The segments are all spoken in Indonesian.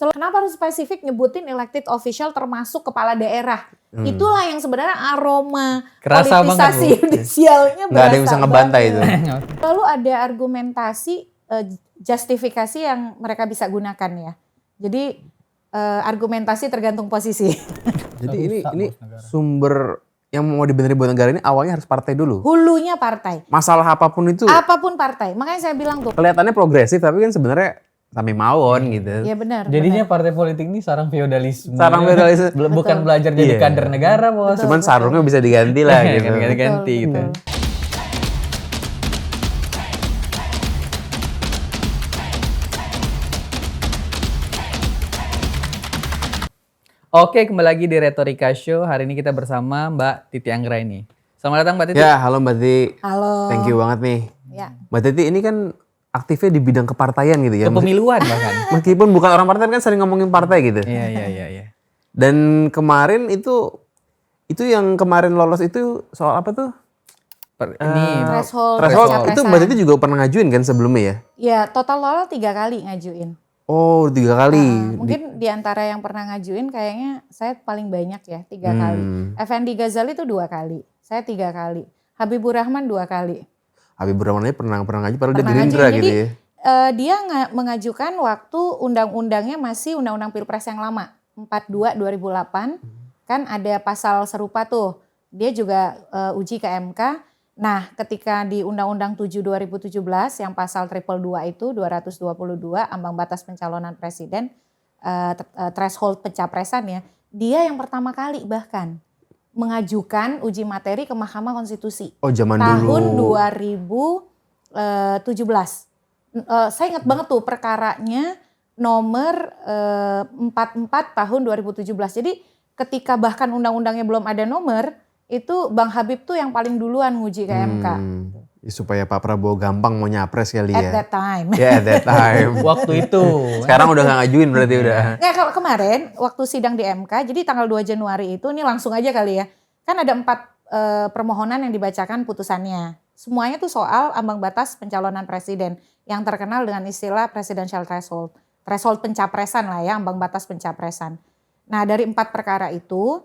Kenapa harus spesifik nyebutin elected official termasuk kepala daerah? Itulah yang sebenarnya aroma kerasa politisasi banget, judicialnya berasa. Nggak ada yang bisa ngebantai itu. Lalu ada argumentasi, justifikasi yang mereka bisa gunakan ya. Jadi argumentasi tergantung posisi. Jadi ini sumber yang mau dibenerin buat negara ini awalnya harus partai dulu. Hulunya partai. Masalah apapun itu. Apapun partai. Makanya saya bilang tuh. Kelihatannya progresif tapi kan sebenarnya sampai mawon gitu. Iya benar. Jadinya partai politik ini sarang feodalisme. Sarang feodalisme. Bukan belajar jadi kader negara, Bos. Cuman sarungnya bisa diganti lah gitu. Ganti-ganti gitu. Oke, kembali lagi di Retorika Show. Hari ini kita bersama Mbak Titi Anggraini. Selamat datang Mbak Titi. Ya, halo Mbak Titi. Halo. Thank you banget nih. Ya. Mbak Titi ini kan aktifnya di bidang kepartaian gitu ya. Kepemiluan bahkan. Meskipun bukan orang partai kan sering ngomongin partai gitu. Iya. Dan kemarin itu yang kemarin lolos itu soal apa tuh? Ini Threshold. Itu Mbak Titi juga pernah ngajuin kan sebelumnya ya? Ya, total lolos 3 kali ngajuin. Oh, 3 kali. Mungkin di antara yang pernah ngajuin kayaknya saya paling banyak ya, 3 kali. Effendi Ghazali itu 2 kali, saya 3 kali. Habibur Rahman 2 kali. Habibur Rahman ini pernah ngaji padahal dia Pernah Gerindra ngajuin. gitu Jadi, ya. dia mengajukan waktu undang-undangnya masih undang-undang Pilpres yang lama, 42 2008. Kan ada pasal serupa tuh. Dia juga uji ke MK. Nah, ketika di Undang-Undang 7 2017 yang pasal 222 itu 222 ambang batas pencalonan presiden, threshold pencapresan ya, dia yang pertama kali bahkan mengajukan uji materi ke Mahkamah Konstitusi. Oh, zaman tahun dulu. 2017. Saya ingat banget tuh perkaranya nomor 44 tahun 2017. Jadi ketika bahkan undang-undangnya belum ada nomor, itu Bang Habib tuh yang paling duluan nguji ke MK. Ya, supaya Pak Prabowo gampang mau nyapres kali ya. At that time. Ya, at that time. waktu itu. Sekarang udah gak ngajuin berarti udah. Nggak, kalau kemarin waktu sidang di MK, jadi tanggal 2 Januari itu, ini langsung aja kali ya. Kan ada 4 permohonan yang dibacakan putusannya. Semuanya tuh soal ambang batas pencalonan presiden yang terkenal dengan istilah presidential threshold. Threshold pencapresan lah ya, ambang batas pencapresan. Nah, dari 4 perkara itu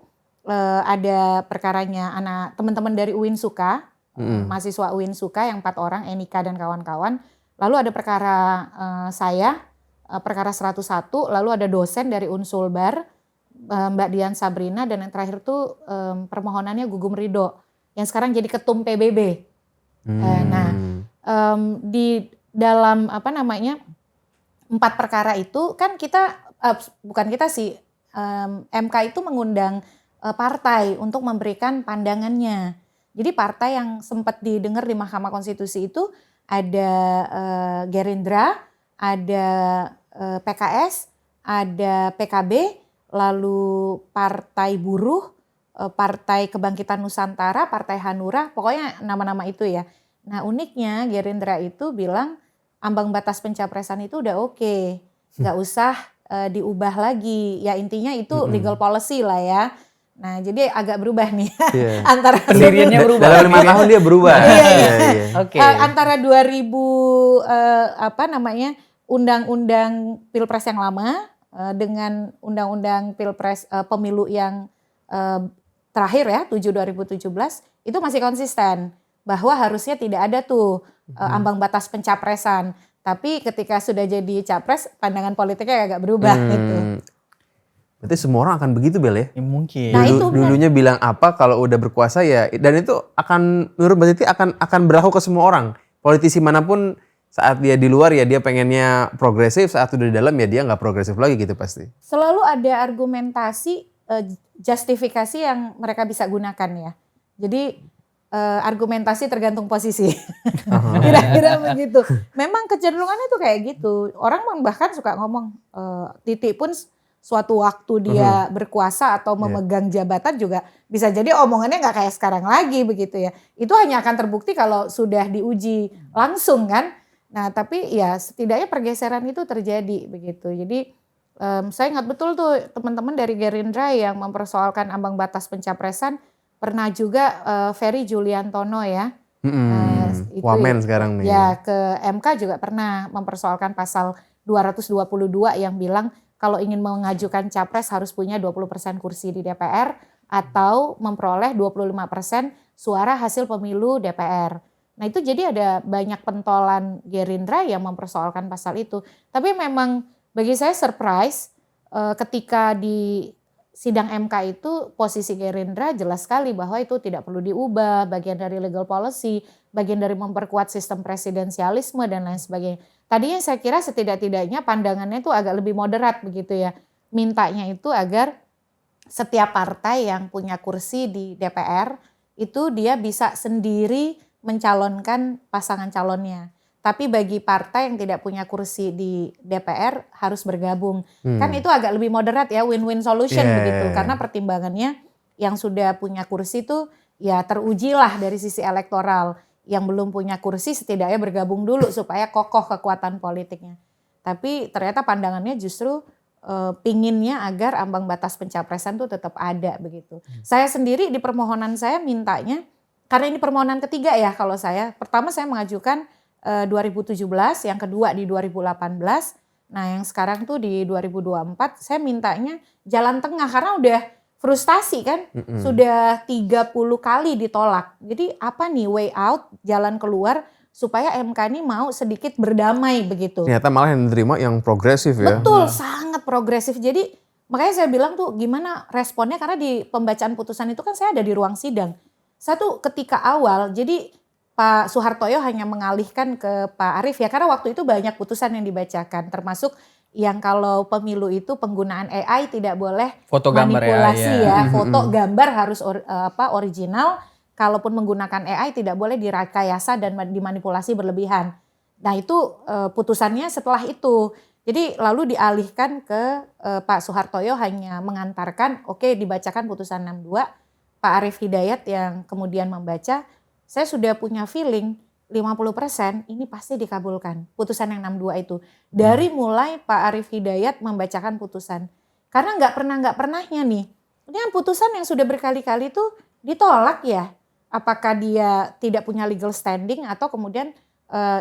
ada perkaranya teman-teman dari UIN Suka, mahasiswa UIN Suka yang 4 orang, Enika dan kawan-kawan. Lalu ada perkara saya, perkara 101, lalu ada dosen dari Unsulbar, Mbak Dian Sabrina, dan yang terakhir tuh permohonannya Gugum Ridho yang sekarang jadi ketum PBB. Di dalam 4 perkara itu kan kita bukan kita sih, MK itu mengundang partai untuk memberikan pandangannya. Jadi partai yang sempat didengar di Mahkamah Konstitusi itu ada Gerindra, ada PKS, ada PKB, lalu Partai Buruh, Partai Kebangkitan Nusantara, Partai Hanura, pokoknya nama-nama itu ya. Nah, uniknya Gerindra itu bilang ambang batas pencapresan itu udah oke, nggak usah diubah lagi. Ya intinya itu legal policy lah ya. Nah, jadi agak berubah nih. Antara pendiriannya berubah. Dalam 5 tahun dia berubah. Oke. Antara 2000 undang-undang Pilpres yang lama dengan undang-undang Pilpres pemilu yang terakhir ya, 7 2017 itu masih konsisten bahwa harusnya tidak ada tuh ambang batas pencapresan. Tapi ketika sudah jadi capres, pandangan politiknya agak berubah gitu. Berarti semua orang akan begitu, Bel ya? Mungkin. Nah, itu Dulunya bilang apa, kalau udah berkuasa ya, dan itu akan menurut Mbak Titi akan berlaku ke semua orang. Politisi manapun saat dia di luar ya dia pengennya progresif, saat udah di dalam ya dia nggak progresif lagi gitu pasti. Selalu ada argumentasi, justifikasi yang mereka bisa gunakan ya. Jadi argumentasi tergantung posisi. Kira-kira begitu. Memang kecenderungannya tuh kayak gitu. Orang bahkan suka ngomong, Titi pun suatu waktu dia berkuasa atau memegang jabatan juga bisa jadi omongannya nggak kayak sekarang lagi begitu ya. Itu hanya akan terbukti kalau sudah diuji langsung kan. Nah tapi ya setidaknya pergeseran itu terjadi begitu. Jadi saya ingat betul tuh teman-teman dari Gerindra yang mempersoalkan ambang batas pencapresan pernah juga Ferry Juliantono ya. Wamen sekarang nih. Ya ke MK juga pernah mempersoalkan pasal 222 yang bilang kalau ingin mengajukan capres harus punya 20% kursi di DPR atau memperoleh 25% suara hasil pemilu DPR. Nah itu jadi ada banyak pentolan Gerindra yang mempersoalkan pasal itu. Tapi memang bagi saya surprise ketika di sidang MK itu posisi Gerindra jelas sekali bahwa itu tidak perlu diubah, bagian dari legal policy, bagian dari memperkuat sistem presidensialisme dan lain sebagainya. Tadinya saya kira setidak-tidaknya pandangannya itu agak lebih moderat begitu ya. Mintanya itu agar setiap partai yang punya kursi di DPR itu dia bisa sendiri mencalonkan pasangan calonnya. Tapi bagi partai yang tidak punya kursi di DPR harus bergabung. Kan itu agak lebih moderat ya, win-win solution begitu. Karena pertimbangannya yang sudah punya kursi itu ya teruji lah dari sisi elektoral. Yang belum punya kursi setidaknya bergabung dulu supaya kokoh kekuatan politiknya. Tapi ternyata pandangannya justru pinginnya agar ambang batas pencapresan itu tetap ada begitu. Saya sendiri di permohonan saya mintanya, karena ini permohonan ketiga ya kalau saya. Pertama saya mengajukan 2017, yang kedua di 2018. Nah yang sekarang tuh di 2024 saya mintanya jalan tengah karena udah frustasi kan. Sudah 30 kali ditolak. Jadi apa nih way out, jalan keluar supaya MK ini mau sedikit berdamai begitu. Ternyata malah yang diterima yang progresif ya. Betul, sangat progresif. Jadi makanya saya bilang tuh gimana responnya karena di pembacaan putusan itu kan saya ada di ruang sidang. Satu ketika awal jadi Pak Suhartoyo hanya mengalihkan ke Pak Arief ya karena waktu itu banyak putusan yang dibacakan termasuk yang kalau pemilu itu penggunaan AI tidak boleh Foto gambar manipulasi AI, ya. Foto gambar harus original, kalaupun menggunakan AI tidak boleh direkayasa dan dimanipulasi berlebihan. Nah itu putusannya setelah itu. Jadi lalu dialihkan ke Pak Suhartoyo hanya mengantarkan oke dibacakan putusan 62, Pak Arief Hidayat yang kemudian membaca. Saya sudah punya feeling 50% ini pasti dikabulkan. Putusan yang 62 itu. Dari mulai Pak Arief Hidayat membacakan putusan. Karena nggak pernahnya nih. Ini kan putusan yang sudah berkali-kali itu ditolak ya. Apakah dia tidak punya legal standing atau kemudian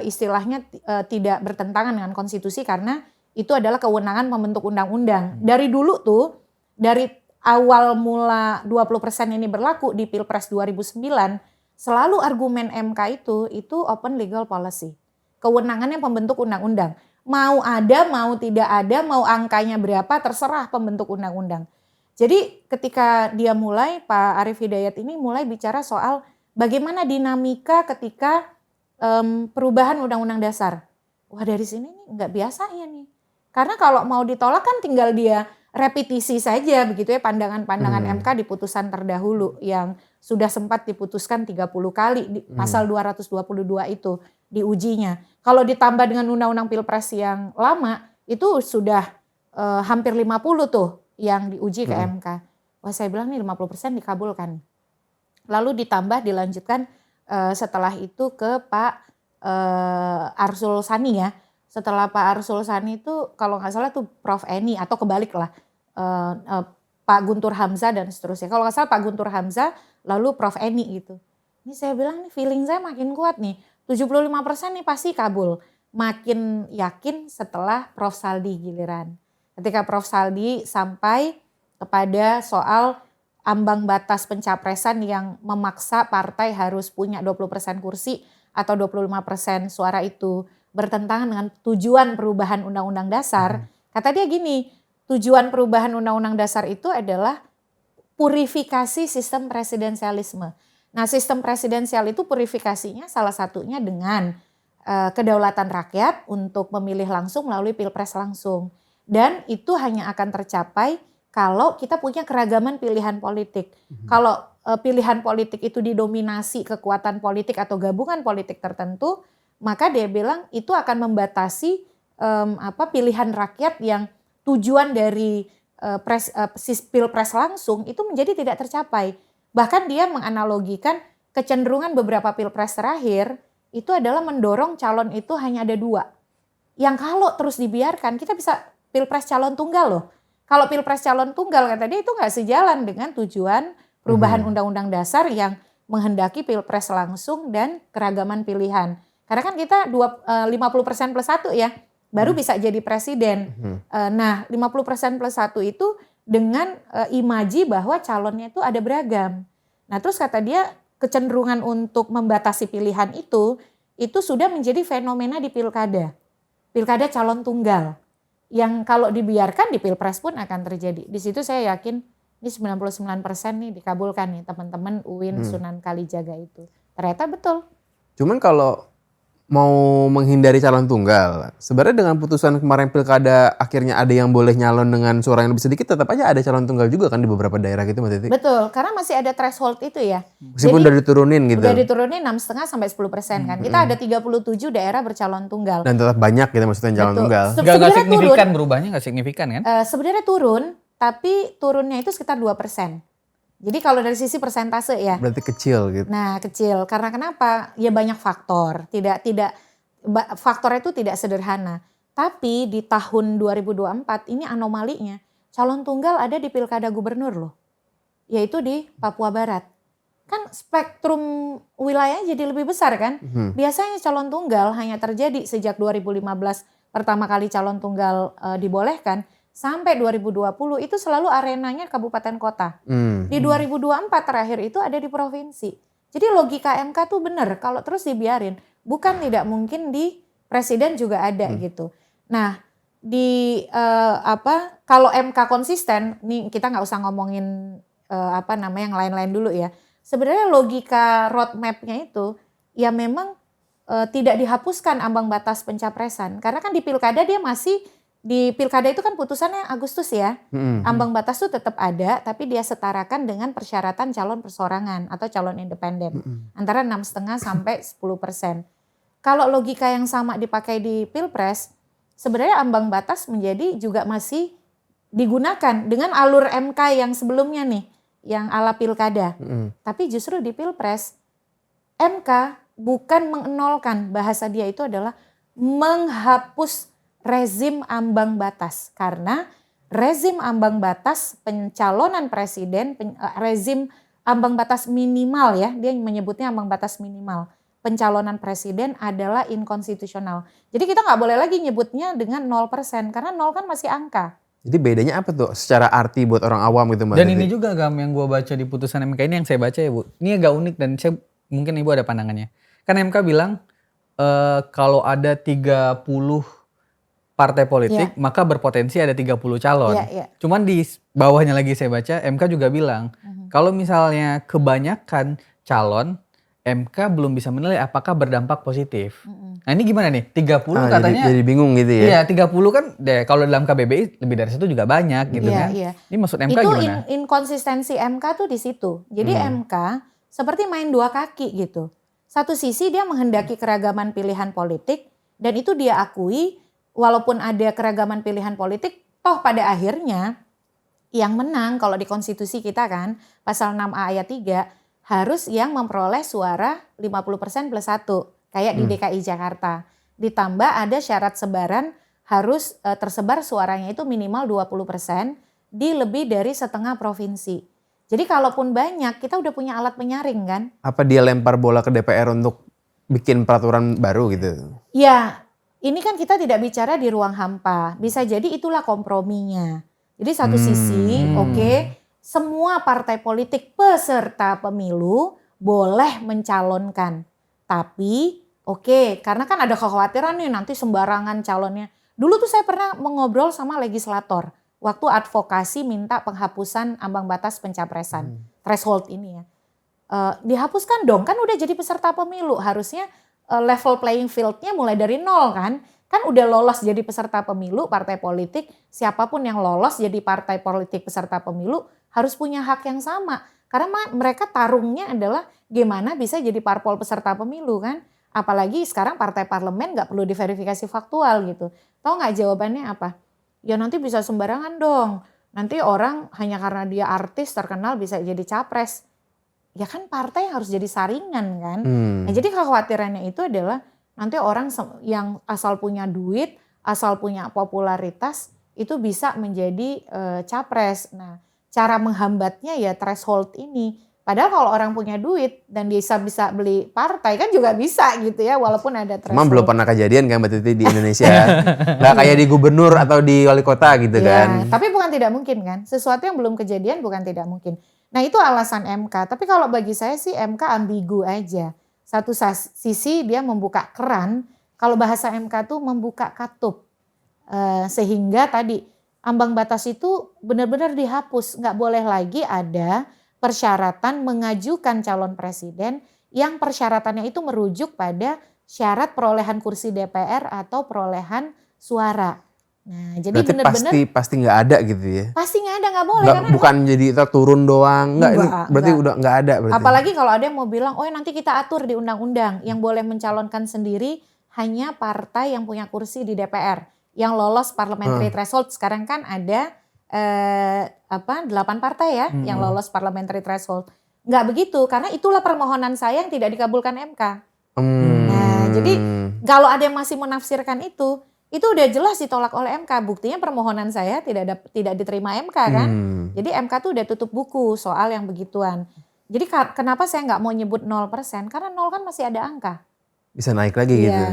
istilahnya tidak bertentangan dengan konstitusi karena itu adalah kewenangan membentuk undang-undang. Dari dulu tuh, dari awal mula 20% ini berlaku di Pilpres 2009, selalu argumen MK itu open legal policy. Kewenangannya pembentuk undang-undang. Mau ada, mau tidak ada, mau angkanya berapa, terserah pembentuk undang-undang. Jadi ketika dia mulai, Pak Arief Hidayat ini mulai bicara soal bagaimana dinamika ketika perubahan undang-undang dasar. Wah dari sini nih nggak biasa ya nih. Karena kalau mau ditolak kan tinggal dia repetisi saja begitu ya pandangan-pandangan MK di putusan terdahulu yang sudah sempat diputuskan 30 kali di pasal 222 itu diujinya. Kalau ditambah dengan undang-undang Pilpres yang lama itu sudah hampir 50 tuh yang diuji ke MK. Wah saya bilang nih 50% dikabulkan. Lalu ditambah dilanjutkan setelah itu ke Pak Arsul Sani ya. Setelah Pak Arsul Sani itu kalau nggak salah tuh Prof Eni atau kebalik lah Pak Guntur Hamzah dan seterusnya. Kalau nggak salah Pak Guntur Hamzah lalu Prof Eni gitu. Ini saya bilang nih feeling saya makin kuat nih. 75% nih pasti kabul. Makin yakin setelah Prof Saldi giliran. Ketika Prof Saldi sampai kepada soal ambang batas pencapresan yang memaksa partai harus punya 20% kursi atau 25% suara itu bertentangan dengan tujuan perubahan undang-undang dasar. Kata dia gini, tujuan perubahan undang-undang dasar itu adalah purifikasi sistem presidensialisme. Nah sistem presidensial itu purifikasinya salah satunya dengan kedaulatan rakyat untuk memilih langsung melalui pilpres langsung. Dan itu hanya akan tercapai kalau kita punya keragaman pilihan politik. Kalau pilihan politik itu didominasi kekuatan politik atau gabungan politik tertentu, maka dia bilang itu akan membatasi pilihan rakyat yang tujuan dari pilpres langsung itu menjadi tidak tercapai. Bahkan dia menganalogikan kecenderungan beberapa pilpres terakhir itu adalah mendorong calon itu hanya ada 2. Yang kalau terus dibiarkan kita bisa pilpres calon tunggal loh. Kalau pilpres calon tunggal kata dia itu nggak sejalan dengan tujuan perubahan undang-undang dasar yang menghendaki pilpres langsung dan keragaman pilihan. Karena kan kita 50% plus 1 ya. baru bisa jadi presiden. Nah 50% plus 1 itu dengan imaji bahwa calonnya itu ada beragam. Nah terus kata dia kecenderungan untuk membatasi pilihan itu sudah menjadi fenomena di pilkada calon tunggal. Yang kalau dibiarkan di pilpres pun akan terjadi. Di situ saya yakin ini 99% nih dikabulkan nih teman-teman UIN Sunan Kalijaga itu. Ternyata betul. Cuman kalau mau menghindari calon tunggal, sebenarnya dengan putusan kemarin pilkada akhirnya ada yang boleh nyalon dengan suara yang lebih sedikit, tetap aja ada calon tunggal juga kan di beberapa daerah gitu Mbak Titi? Betul, karena masih ada threshold itu ya. Meskipun udah diturunin gitu. Udah diturunin 6,5 sampai 10% kan. Kita ada 37 daerah bercalon tunggal. Dan tetap banyak gitu maksudnya calon tunggal. Gak signifikan berubahnya, gak signifikan kan? Sebenarnya turun, tapi turunnya itu sekitar 2%. Jadi kalau dari sisi persentase ya. Berarti kecil gitu. Nah kecil, karena kenapa? Ya banyak faktor. Faktornya itu tidak sederhana. Tapi di tahun 2024 ini anomalinya. Calon tunggal ada di pilkada gubernur loh. Yaitu di Papua Barat. Kan spektrum wilayahnya jadi lebih besar kan. Biasanya calon tunggal hanya terjadi sejak 2015 pertama kali calon tunggal dibolehkan. Sampai 2020 itu selalu arenanya kabupaten kota. Di 2024 terakhir itu ada di provinsi. Jadi logika MK tuh benar kalau terus dibiarin. Bukan tidak mungkin di presiden juga ada gitu. Nah kalau MK konsisten, nih kita nggak usah ngomongin yang lain-lain dulu ya. Sebenarnya logika roadmapnya itu ya memang tidak dihapuskan ambang batas pencapresan. Karena kan di pilkada dia masih di pilkada itu kan putusannya Agustus ya. Ambang batas itu tetap ada tapi dia setarakan dengan persyaratan calon perseorangan atau calon independen. Antara 6,5 sampai 10%. Kalau logika yang sama dipakai di Pilpres, sebenarnya ambang batas menjadi juga masih digunakan dengan alur MK yang sebelumnya nih, yang ala pilkada. Tapi justru di Pilpres, MK bukan mengenolkan, bahasa dia itu adalah menghapus rezim ambang batas, karena rezim ambang batas pencalonan presiden, rezim ambang batas minimal ya, dia menyebutnya ambang batas minimal pencalonan presiden adalah inkonstitusional. Jadi kita nggak boleh lagi nyebutnya dengan 0% karena 0 kan masih angka. Jadi bedanya apa tuh secara arti buat orang awam gitu Mbak? Dan ini juga Gam yang gue baca di putusan MK ini yang saya baca ya Bu. Ini agak unik dan mungkin Ibu ada pandangannya. Kan MK bilang kalau ada 30 partai politik maka berpotensi ada 30 calon. Cuman di bawahnya lagi saya baca MK juga bilang kalau misalnya kebanyakan calon MK belum bisa menilai apakah berdampak positif. Nah ini gimana nih? 30 katanya. Jadi bingung gitu ya. Iya 30 kan kalau dalam KBBI lebih dari satu juga banyak gitu kan. Ini maksud MK itu gimana? Itu inkonsistensi MK tuh di situ. Jadi MK seperti main dua kaki gitu. Satu sisi dia menghendaki keragaman pilihan politik dan itu dia akui. Walaupun ada keragaman pilihan politik, toh pada akhirnya yang menang kalau di konstitusi kita kan, pasal 6A ayat 3, harus yang memperoleh suara 50% plus 1, kayak di DKI Jakarta. Ditambah ada syarat sebaran harus tersebar suaranya itu minimal 20% di lebih dari setengah provinsi. Jadi kalaupun banyak, kita udah punya alat penyaring kan. Apa dia lempar bola ke DPR untuk bikin peraturan baru gitu? Ya. Ini kan kita tidak bicara di ruang hampa. Bisa jadi itulah komprominya. Jadi satu sisi, semua partai politik peserta pemilu boleh mencalonkan. Tapi, karena kan ada kekhawatiran nih nanti sembarangan calonnya. Dulu tuh saya pernah mengobrol sama legislator. Waktu advokasi minta penghapusan ambang batas pencapresan. Threshold ini ya. Dihapuskan dong, kan udah jadi peserta pemilu. Harusnya level playing field-nya mulai dari nol kan. Kan udah lolos jadi peserta pemilu, partai politik, siapapun yang lolos jadi partai politik peserta pemilu harus punya hak yang sama. Karena mereka tarungnya adalah gimana bisa jadi parpol peserta pemilu kan. Apalagi sekarang partai parlemen gak perlu diverifikasi faktual gitu. Tahu gak jawabannya apa? Ya nanti bisa sembarangan dong. Nanti orang hanya karena dia artis terkenal bisa jadi capres. Ya kan partai harus jadi saringan kan. Nah jadi kekhawatirannya itu adalah nanti orang yang asal punya duit, asal punya popularitas itu bisa menjadi capres. Nah cara menghambatnya ya threshold ini. Padahal kalau orang punya duit dan bisa beli partai kan juga bisa gitu ya, walaupun ada threshold. Cuma belum pernah kejadian kan Mbak Titi di Indonesia. Nggak kayak di gubernur atau di wali kota gitu Ya, kan. tapi bukan tidak mungkin kan. Sesuatu yang belum kejadian bukan tidak mungkin. Nah itu alasan MK. Tapi kalau bagi saya sih MK ambigu aja. Satu sisi dia membuka keran. Kalau bahasa MK tuh membuka katup. Sehingga tadi ambang batas itu benar-benar dihapus. Nggak boleh lagi ada persyaratan mengajukan calon presiden yang persyaratannya itu merujuk pada syarat perolehan kursi DPR atau perolehan suara. Nah, jadi Berarti benar-benar pasti nggak ada gitu ya. pasti nggak ada, nggak boleh Nggak, karena bukan jadi kita turun doang. Nggak, ini Enggak, berarti enggak. udah nggak ada berarti. apalagi kalau ada yang mau bilang, oh nanti kita atur di undang-undang yang boleh mencalonkan sendiri hanya partai yang punya kursi di DPR yang lolos parliamentary threshold. Sekarang kan ada 8 partai ya yang lolos parliamentary threshold. Nggak begitu karena itulah permohonan saya yang tidak dikabulkan MK. Nah, jadi kalau ada yang masih menafsirkan itu udah jelas ditolak oleh MK. Buktinya permohonan saya tidak diterima MK kan. Jadi MK tuh udah tutup buku soal yang begituan. Jadi kenapa saya nggak mau nyebut 0%? Karena 0 kan masih ada angka. Bisa naik lagi gitu.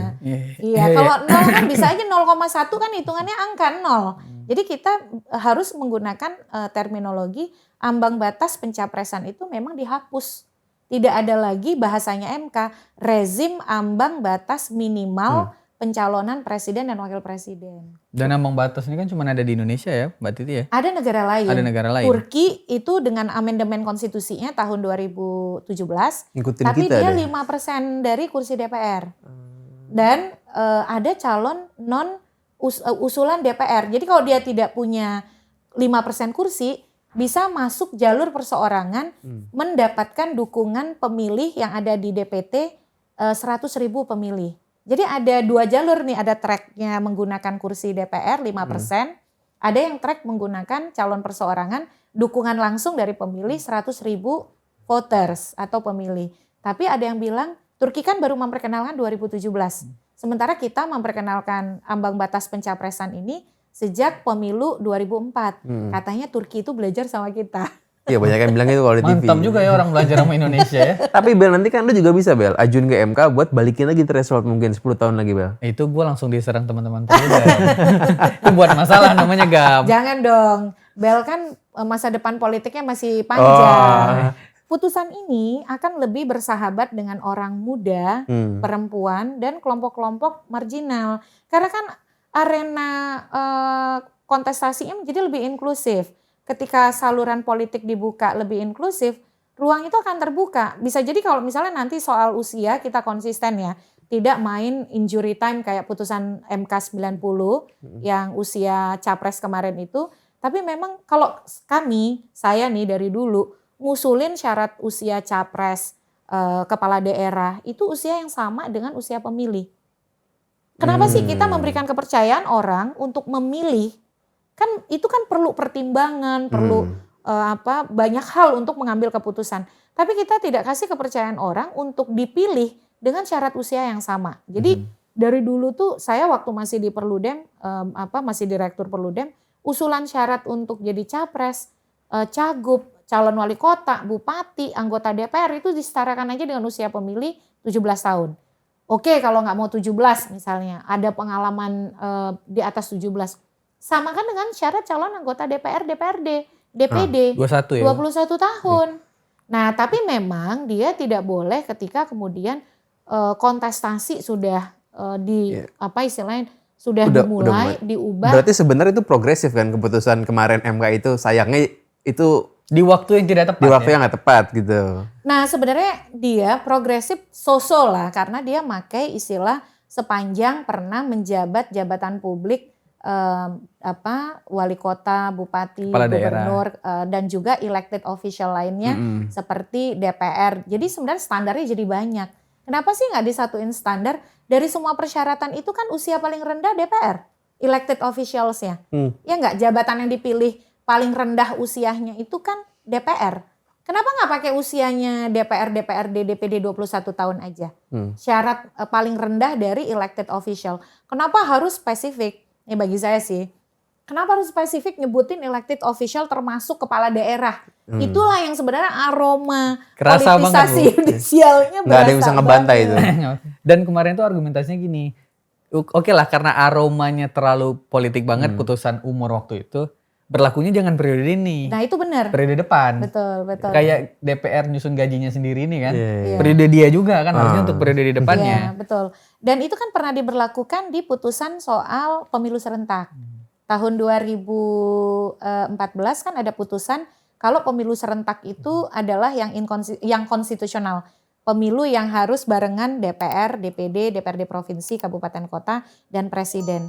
Iya, kalau 0 kan bisa aja 0,1 kan hitungannya angka 0. Jadi kita harus menggunakan terminologi ambang batas pencapresan itu memang dihapus. Tidak ada lagi bahasanya MK, rezim ambang batas minimal pencalonan presiden dan wakil presiden. Dan ambang batas ini kan cuma ada di Indonesia ya, Mbak Titi ya? Ada negara lain. Ada negara lain. Turki itu dengan amandemen konstitusinya tahun 2017, Ngikutin tapi kita dia deh. 5% dari kursi DPR. Dan ada calon usulan DPR. Jadi kalau dia tidak punya 5% kursi, bisa masuk jalur perseorangan mendapatkan dukungan pemilih yang ada di DPT 100.000 pemilih. Jadi ada 2 jalur nih, ada tracknya menggunakan kursi DPR 5%, ada yang track menggunakan calon perseorangan dukungan langsung dari pemilih 100.000 voters atau pemilih. Tapi ada yang bilang Turki kan baru memperkenalkan 2017. Sementara kita memperkenalkan ambang batas pencapresan ini sejak pemilu 2004. Katanya Turki itu belajar sama kita. Iya banyak yang bilang itu kalau di TV. Mantap juga ya orang belajar sama Indonesia ya. Tapi Bel nanti kan lu juga bisa Bel ajuin ke MK buat balikin lagi threshold mungkin 10 tahun lagi Bel. Itu gue langsung diserang teman-teman pemuda. Itu buat masalah namanya Gam. Jangan dong. Bel kan masa depan politiknya masih panjang. Putusan ini akan lebih bersahabat dengan orang muda, perempuan, dan kelompok-kelompok marginal. Karena kan arena kontestasinya menjadi lebih inklusif. Ketika saluran politik dibuka lebih inklusif, ruang itu akan terbuka. Bisa jadi kalau misalnya nanti soal usia kita konsisten ya, tidak main injury time kayak putusan MK 90 yang usia capres kemarin itu. Tapi memang kalau saya nih dari dulu, ngusulin syarat usia capres kepala daerah itu usia yang sama dengan usia pemilih. Kenapa sih kita memberikan kepercayaan orang untuk memilih? Kan itu kan perlu pertimbangan, perlu banyak hal untuk mengambil keputusan. Tapi kita tidak kasih kepercayaan orang untuk dipilih dengan syarat usia yang sama. Jadi dari dulu tuh saya waktu masih di Perludem, masih direktur Perludem, usulan syarat untuk jadi capres, cagup, calon wali kota, bupati, anggota DPR itu disetarakan aja dengan usia pemilih 17 tahun. Oke kalau nggak mau 17 misalnya, ada pengalaman di atas 17. Samakan dengan syarat calon anggota DPR, DPRD, DPD. 21 ya. 21 tahun. Nah tapi memang dia tidak boleh ketika kemudian kontestasi sudah sudah dimulai, diubah. Berarti sebenarnya itu progresif kan keputusan kemarin MK itu, sayangnya itu di waktu yang tidak tepat. Di waktu yang nggak tepat gitu. Nah sebenarnya dia progresif so-so lah karena dia pakai istilah sepanjang pernah menjabat jabatan publik wali kota, bupati, Kepala gubernur dan juga elected official lainnya seperti DPR. Jadi sebenarnya standarnya jadi banyak. Kenapa sih nggak disatuin standar? Dari semua persyaratan itu kan usia paling rendah DPR, elected officials-nya. Ya nggak, jabatan yang dipilih paling rendah usianya itu kan DPR. Kenapa nggak pakai usianya DPR, DPRD, DPD 21 tahun aja? Syarat paling rendah dari elected official. Kenapa harus spesifik? Ini bagi saya sih, kenapa harus spesifik nyebutin elected official termasuk kepala daerah? Itulah yang sebenarnya aroma Kerasa banget, politisasi Bu. judisialnya Nggak ada yang bisa ngebantai itu. Dan kemarin tuh argumentasinya gini, oke lah karena aromanya terlalu politik banget putusan umur waktu itu, berlakunya jangan periode ini, Nah itu benar. periode depan. Betul, betul. Kayak DPR nyusun gajinya sendiri nih kan, Iya. periode dia juga kan harusnya untuk periode di Iya, depannya. betul. Dan itu kan pernah diberlakukan di putusan soal pemilu serentak. Tahun 2014 kan ada putusan kalau pemilu serentak itu adalah yang konstitusional. Pemilu yang harus barengan DPR, DPD, DPRD provinsi, kabupaten kota, dan presiden.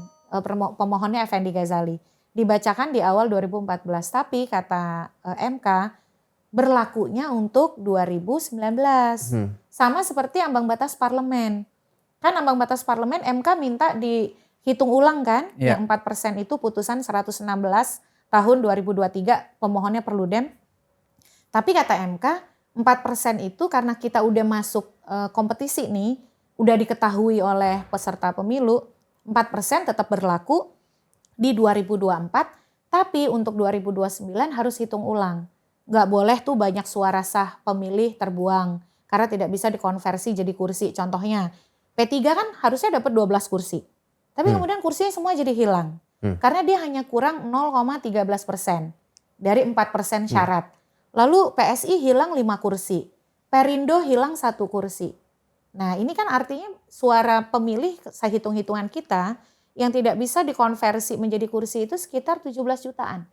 Pemohonnya Effendi Ghazali. Dibacakan di awal 2014, tapi kata MK berlakunya untuk 2019. Sama seperti ambang batas parlemen. Kan ambang batas parlemen MK minta dihitung ulang kan, yang 4% itu putusan 116 tahun 2023 pemohonnya Perludem. Tapi kata MK 4% itu karena kita udah masuk kompetisi nih, udah diketahui oleh peserta pemilu, 4% tetap berlaku di 2024, tapi untuk 2029 harus hitung ulang. Nggak boleh tuh banyak suara sah pemilih terbuang, karena tidak bisa dikonversi jadi kursi. Contohnya, P3 kan harusnya dapat 12 kursi, tapi kemudian kursinya semua jadi hilang. Karena dia hanya kurang 0,13% dari 4% syarat. Lalu PSI hilang 5 kursi, Perindo hilang 1 kursi. Nah ini kan artinya suara pemilih, saya hitung-hitungan kita, yang tidak bisa dikonversi menjadi kursi itu sekitar 17 jutaan.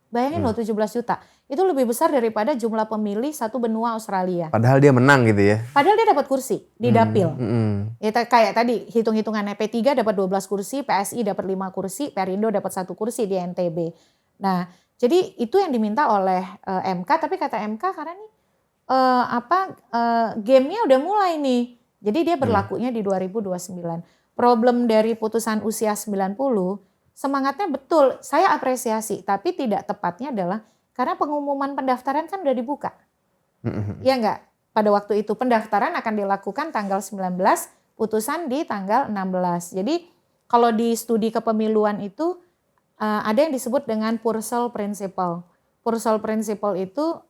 Bayangin loh 17 juta. Itu lebih besar daripada jumlah pemilih satu benua Australia. Padahal dia menang gitu ya. Padahal dia dapat kursi di dapil. Ya, kayak tadi hitung-hitungannya P3 dapat 12 kursi, PSI dapat 5 kursi, Perindo dapat 1 kursi di NTB. Nah jadi itu yang diminta oleh MK, tapi kata MK karena nih gamenya udah mulai nih. Jadi dia berlakunya di 2029. Problem dari putusan usia 90, semangatnya betul, saya apresiasi, tapi tidak tepatnya adalah karena pengumuman pendaftaran kan udah dibuka. Ya enggak? Pada waktu itu pendaftaran akan dilakukan tanggal 19, putusan di tanggal 16. Jadi kalau di studi kepemiluan itu ada yang disebut dengan Purcell Principle. Purcell Principle itu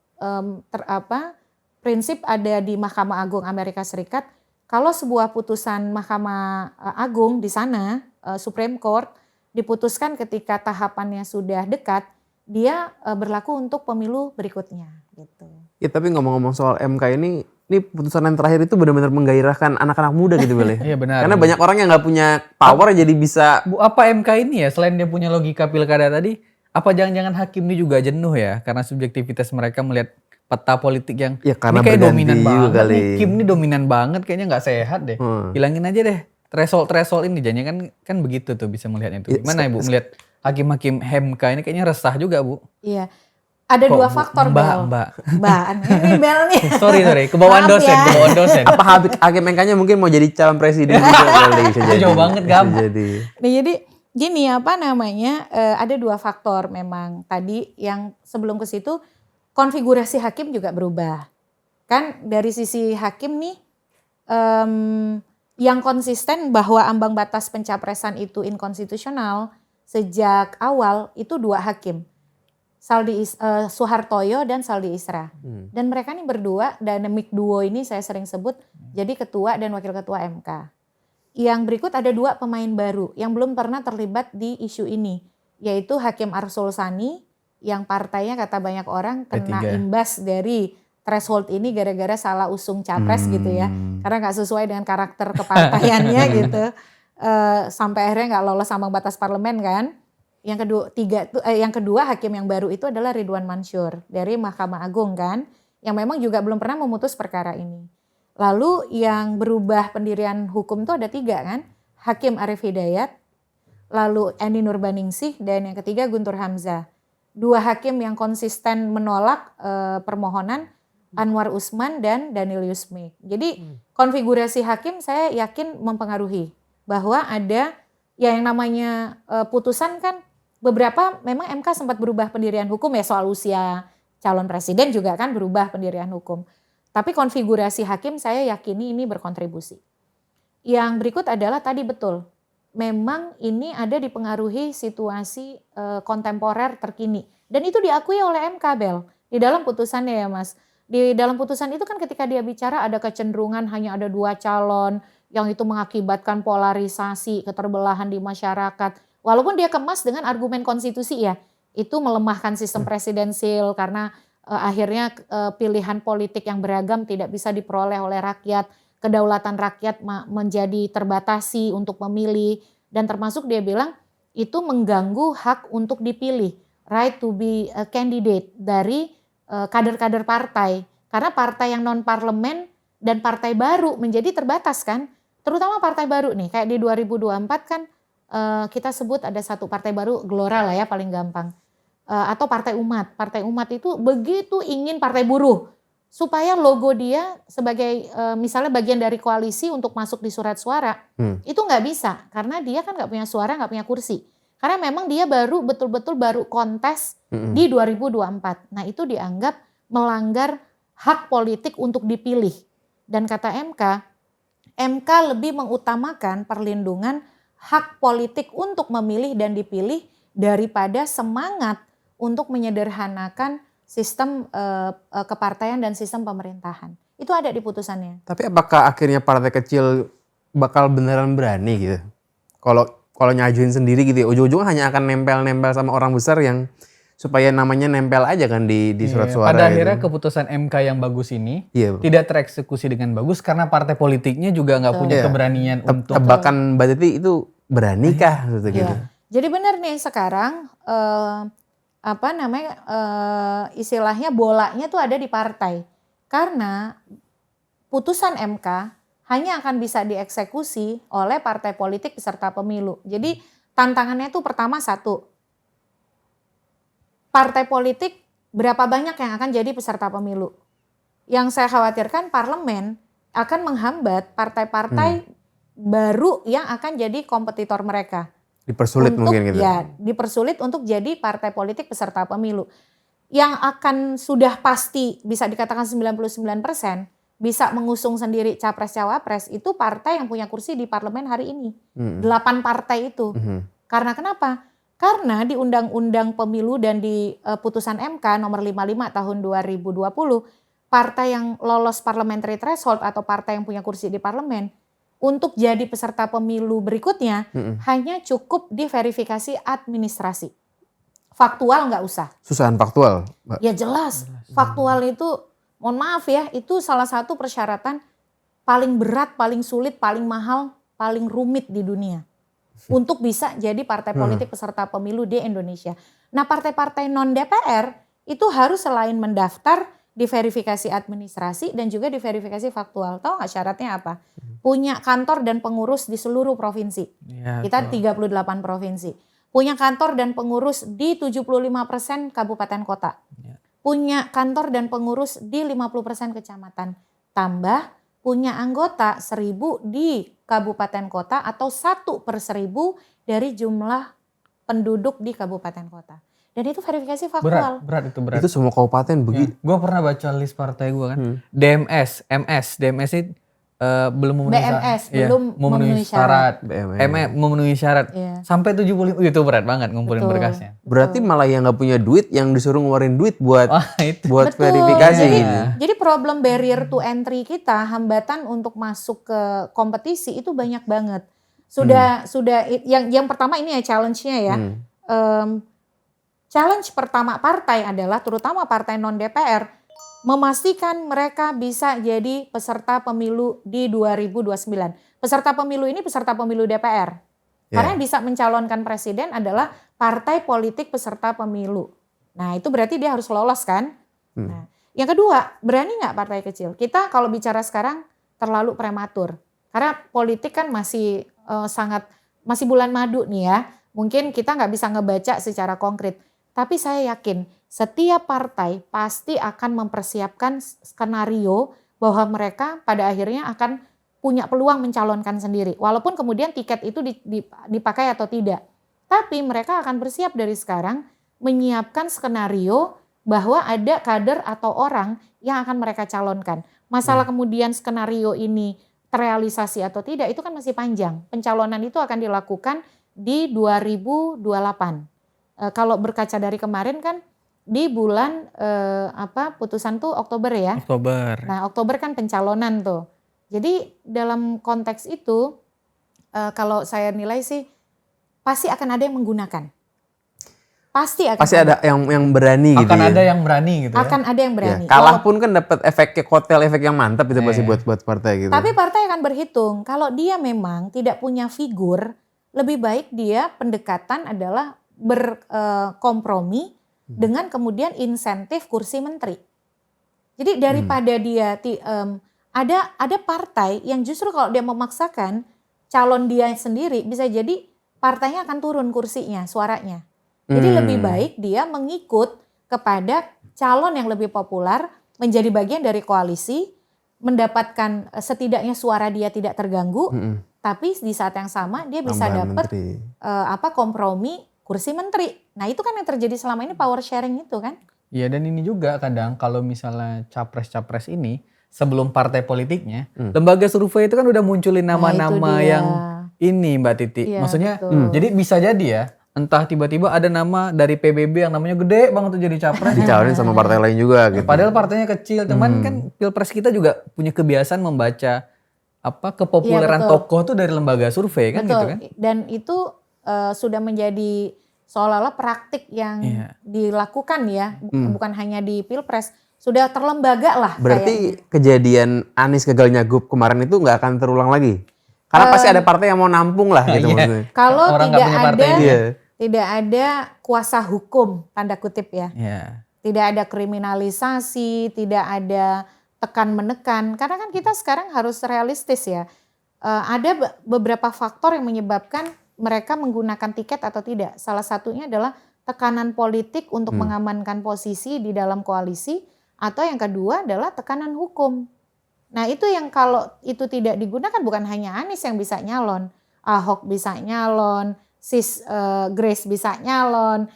prinsip ada di Mahkamah Agung Amerika Serikat. Kalau sebuah putusan Mahkamah Agung di sana, Supreme Court, diputuskan ketika tahapannya sudah dekat, dia berlaku untuk pemilu berikutnya. Gitu. Ya tapi ngomong-ngomong soal MK ini putusan yang terakhir itu benar-benar menggairahkan anak-anak muda gitu Bel. Iya benar. Karena banyak orang yang nggak punya power jadi bisa. Bu, apa MK ini ya selain dia punya logika pilkada tadi, apa jangan-jangan hakim ini juga jenuh ya karena subjektivitas mereka melihat peta politik yang Ya, karena ini kayak dominan berganti banget kali. nih, Kim ini dominan banget kayaknya nggak sehat deh. Hilangin aja deh threshold ini jadinya kan begitu tuh bisa melihatnya itu. Gimana Ibu melihat hakim-hakim MK ini kayaknya resah juga Bu. Iya. Ada Kok, dua Bu? faktor Mbak. ini Bel nih. sorry kebawaan Maaf dosen, ya. kebawaan dosen. Apa hakim MK-nya mungkin mau jadi calon presiden juga kali. Bisa Itu jadi. jauh banget, Bisa Gam. jadi. Nah, jadi gini ada dua faktor memang tadi yang sebelum ke situ konfigurasi hakim juga berubah. Kan dari sisi hakim nih yang konsisten bahwa ambang batas pencapresan itu inkonstitusional sejak awal itu 2 hakim. Suhartoyo dan Saldi Isra. Dan mereka ini berdua, dynamic duo ini saya sering sebut jadi ketua dan wakil ketua MK. Yang berikut ada 2 pemain baru yang belum pernah terlibat di isu ini, yaitu Hakim Arsul Sani yang partainya kata banyak orang kena P3. imbas dari threshold ini gara-gara salah usung capres gitu ya, karena nggak sesuai dengan karakter kepartaiannya gitu, sampai akhirnya nggak lolos ambang batas parlemen kan. Yang kedua hakim yang baru itu adalah Ridwan Mansur dari Mahkamah Agung kan, yang memang juga belum pernah memutus perkara ini. Lalu yang berubah pendirian hukum itu ada 3 kan, Hakim Arief Hidayat, lalu Eni Nurbaningsih, dan yang ketiga Guntur Hamzah. 2 hakim yang konsisten menolak permohonan Anwar Usman dan Daniel Yusmik. Jadi konfigurasi hakim saya yakin mempengaruhi bahwa ada ya yang namanya putusan kan. Beberapa memang MK sempat berubah pendirian hukum ya, soal usia calon presiden juga kan berubah pendirian hukum. Tapi konfigurasi hakim saya yakini ini berkontribusi. Yang berikut adalah tadi betul, memang ini ada dipengaruhi situasi kontemporer terkini. Dan itu diakui oleh MK, Bel. Di dalam putusannya ya Mas. Di dalam putusan itu kan ketika dia bicara ada kecenderungan hanya ada 2 calon, yang itu mengakibatkan polarisasi, keterbelahan di masyarakat. Walaupun dia kemas dengan argumen konstitusi ya. Itu melemahkan sistem presidensil karena akhirnya pilihan politik yang beragam tidak bisa diperoleh oleh rakyat. Kedaulatan rakyat menjadi terbatasi untuk memilih, dan termasuk dia bilang itu mengganggu hak untuk dipilih, right to be a candidate dari kader-kader partai, karena partai yang non parlemen dan partai baru menjadi terbatas kan, terutama partai baru nih kayak di 2024 kan kita sebut ada satu partai baru, Gelora lah ya paling gampang, atau Partai Umat itu begitu ingin partai buruh supaya logo dia sebagai misalnya bagian dari koalisi untuk masuk di surat suara, itu nggak bisa karena dia kan nggak punya suara, nggak punya kursi. Karena memang dia betul-betul baru kontes di 2024. Nah itu dianggap melanggar hak politik untuk dipilih. Dan kata MK lebih mengutamakan perlindungan hak politik untuk memilih dan dipilih daripada semangat untuk menyederhanakan sistem kepartaian dan sistem pemerintahan. Itu ada di putusannya. Tapi apakah akhirnya partai kecil bakal beneran berani gitu? Kalau nyajuin sendiri gitu ya, ujung-ujungnya hanya akan nempel-nempel sama orang besar yang supaya namanya nempel aja kan di surat suara. Pada gitu. akhirnya keputusan MK yang bagus ini tidak tereksekusi dengan bagus karena partai politiknya juga nggak punya keberanian untuk. Tebakan Mbak Titi itu beranikah gitu? Jadi benar nih sekarang istilahnya bolanya tuh ada di partai. Karena putusan MK hanya akan bisa dieksekusi oleh partai politik peserta pemilu. Jadi tantangannya itu pertama satu, partai politik berapa banyak yang akan jadi peserta pemilu. Yang saya khawatirkan parlemen akan menghambat partai-partai baru yang akan jadi kompetitor mereka. Dipersulit mungkin gitu. Ya, dipersulit untuk jadi partai politik peserta pemilu. Yang akan sudah pasti bisa dikatakan 99% bisa mengusung sendiri capres-cawapres itu partai yang punya kursi di parlemen hari ini. 8 partai itu. Karena kenapa? Karena di Undang-Undang Pemilu dan di putusan MK nomor 55 tahun 2020, partai yang lolos parliamentary threshold atau partai yang punya kursi di parlemen untuk jadi peserta pemilu berikutnya hanya cukup diverifikasi administrasi. Faktual nggak usah. Susahan faktual, Mbak. Ya jelas. Faktual itu, mohon maaf ya, itu salah satu persyaratan paling berat, paling sulit, paling mahal, paling rumit di dunia. Untuk bisa jadi partai politik peserta pemilu di Indonesia. Nah partai-partai non-DPR itu harus selain mendaftar, diverifikasi administrasi dan juga diverifikasi faktual. Tahu nggak syaratnya apa? Punya kantor dan pengurus di seluruh provinsi. Ya, Kita 38 provinsi. Punya kantor dan pengurus di 75% kabupaten kota. Ya. Punya kantor dan pengurus di 50% kecamatan. Tambah punya anggota 1.000 di kabupaten kota atau 1/1000 dari jumlah penduduk di kabupaten kota. Dan itu verifikasi faktual. Berat. Itu semua kabupaten begitu. Gue pernah baca list partai gue kan. DMS ini belum memenuhi BMS iya, belum memenuhi syarat. BMS. Memenuhi syarat. Iya. Sampai 75 itu berat banget ngumpulin Betul. berkasnya. Berarti malah yang nggak punya duit yang disuruh ngeluarin duit buat Itu. buat Betul. verifikasi Jadi, gitu. jadi problem barrier to entry kita, hambatan untuk masuk ke kompetisi itu banyak banget. Sudah yang pertama ini ya challenge-nya ya. Challenge pertama partai adalah terutama partai non DPR memastikan mereka bisa jadi peserta pemilu di 2029. Peserta pemilu ini peserta pemilu DPR. Karena yang bisa mencalonkan presiden adalah partai politik peserta pemilu. Nah itu berarti dia harus lolos kan. Nah, yang kedua, berani nggak partai kecil? Kita kalau bicara sekarang terlalu prematur. Karena politik kan masih masih bulan madu nih ya. Mungkin kita nggak bisa ngebaca secara konkret. Tapi saya yakin setiap partai pasti akan mempersiapkan skenario bahwa mereka pada akhirnya akan punya peluang mencalonkan sendiri. Walaupun kemudian tiket itu dipakai atau tidak. Tapi mereka akan bersiap dari sekarang menyiapkan skenario bahwa ada kader atau orang yang akan mereka calonkan. Masalah kemudian skenario ini terrealisasi atau tidak itu kan masih panjang. Pencalonan itu akan dilakukan di 2028. Kalau berkaca dari kemarin kan di bulan putusan tuh Oktober ya. Oktober. Nah, Oktober kan pencalonan tuh. Jadi dalam konteks itu kalau saya nilai sih pasti akan ada yang menggunakan. Pasti ada yang berani gitu Akan ya. ada yang berani gitu Akan ada yang Ya, berani. kalah pun kan dapat efek kotel, efek yang mantap itu pasti buat partai gitu. Tapi partai akan berhitung kalau dia memang tidak punya figur, lebih baik dia pendekatan adalah berkompromi dengan kemudian insentif kursi menteri. Jadi daripada dia ada partai yang justru kalau dia memaksakan calon dia sendiri bisa jadi partainya akan turun kursinya, suaranya. Jadi lebih baik dia mengikut kepada calon yang lebih populer, menjadi bagian dari koalisi, mendapatkan setidaknya suara dia tidak terganggu, tapi di saat yang sama dia bisa dapat kompromi kursi menteri. Nah itu kan yang terjadi selama ini, power sharing itu kan. Iya, dan ini juga kadang kalau misalnya capres-capres ini sebelum partai politiknya, lembaga survei itu kan udah munculin nama-nama yang ini Mbak Titi. Iya, Maksudnya betul. jadi bisa jadi ya, entah tiba-tiba ada nama dari PBB yang namanya gede banget tuh jadi capres. Dicalonin sama partai lain juga gitu. Padahal partainya kecil, cuman kan Pilpres kita juga punya kebiasaan membaca kepopuleran Iya, betul. tokoh tuh dari lembaga survei kan Betul. gitu kan. Dan itu sudah menjadi seolah-olah praktik yang dilakukan ya, bukan hanya di Pilpres, sudah terlembaga lah. Berarti kejadian Anies gagal nyagup kemarin itu nggak akan terulang lagi? Karena pasti ada partai yang mau nampung lah gitu maksudnya. Kalau Orang nggak tidak punya partai ada, ini. tidak ada kuasa hukum tanda kutip ya, Iya. tidak ada kriminalisasi, tidak ada tekan menekan. Karena kan kita sekarang harus realistis ya. Ada beberapa faktor yang menyebabkan mereka menggunakan tiket atau tidak. Salah satunya adalah tekanan politik untuk mengamankan posisi di dalam koalisi, atau yang kedua adalah tekanan hukum. Nah itu yang kalau itu tidak digunakan bukan hanya Anies yang bisa nyalon, Ahok bisa nyalon, Grace bisa nyalon,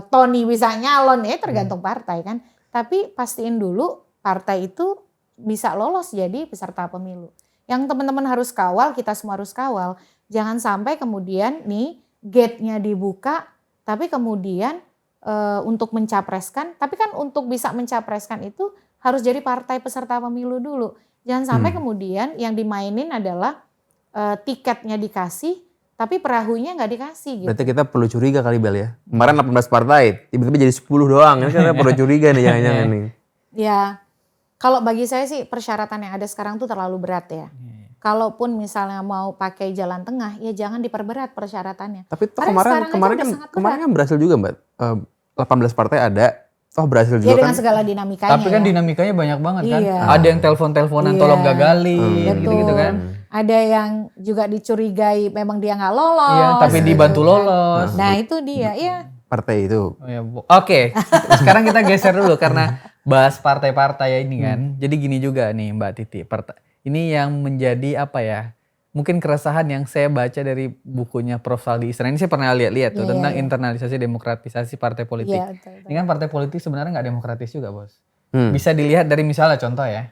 Tony bisa nyalon, tergantung partai kan. Tapi pastiin dulu partai itu bisa lolos jadi peserta pemilu. Yang teman-teman harus kawal, kita semua harus kawal. Jangan sampai kemudian nih gate-nya dibuka, tapi kemudian untuk mencapreskan, tapi kan untuk bisa mencapreskan itu harus jadi partai peserta pemilu dulu. Jangan sampai kemudian yang dimainin adalah tiketnya dikasih, tapi perahunya nggak dikasih gitu. Berarti kita perlu curiga kali Bel ya. Kemarin 18 partai, tiba-tiba jadi 10 doang. Ini kita perlu curiga nih jangan-jangan nih. Ya, kalau bagi saya sih persyaratan yang ada sekarang tuh terlalu berat ya. Kalaupun misalnya mau pakai jalan tengah, ya jangan diperberat persyaratannya. Tapi toh Karena kemarin kan berhasil juga Mbak. 18 partai ada, toh berhasil ya juga dengan kan. segala dinamikanya. Tapi kan ya. dinamikanya banyak banget kan. Iya. Ada yang telepon-teleponan Iya. tolong gagalin Betul. gitu-gitu kan. Ada yang juga dicurigai memang dia nggak lolos. Iya, tapi gitu dibantu kan. lolos. Nah itu dia, ya. Partai itu. Oh, ya, Oke, sekarang kita geser dulu karena bahas partai-partai ini kan. Jadi gini juga nih Mbak Titi, ini yang menjadi apa ya? Mungkin keresahan yang saya baca dari bukunya Prof. Saldi Isra. Ini saya pernah lihat tuh tentang internalisasi demokratisasi partai politik. Iya, betul. Ini kan partai politik sebenarnya nggak demokratis juga bos. Bisa dilihat dari misalnya contoh ya.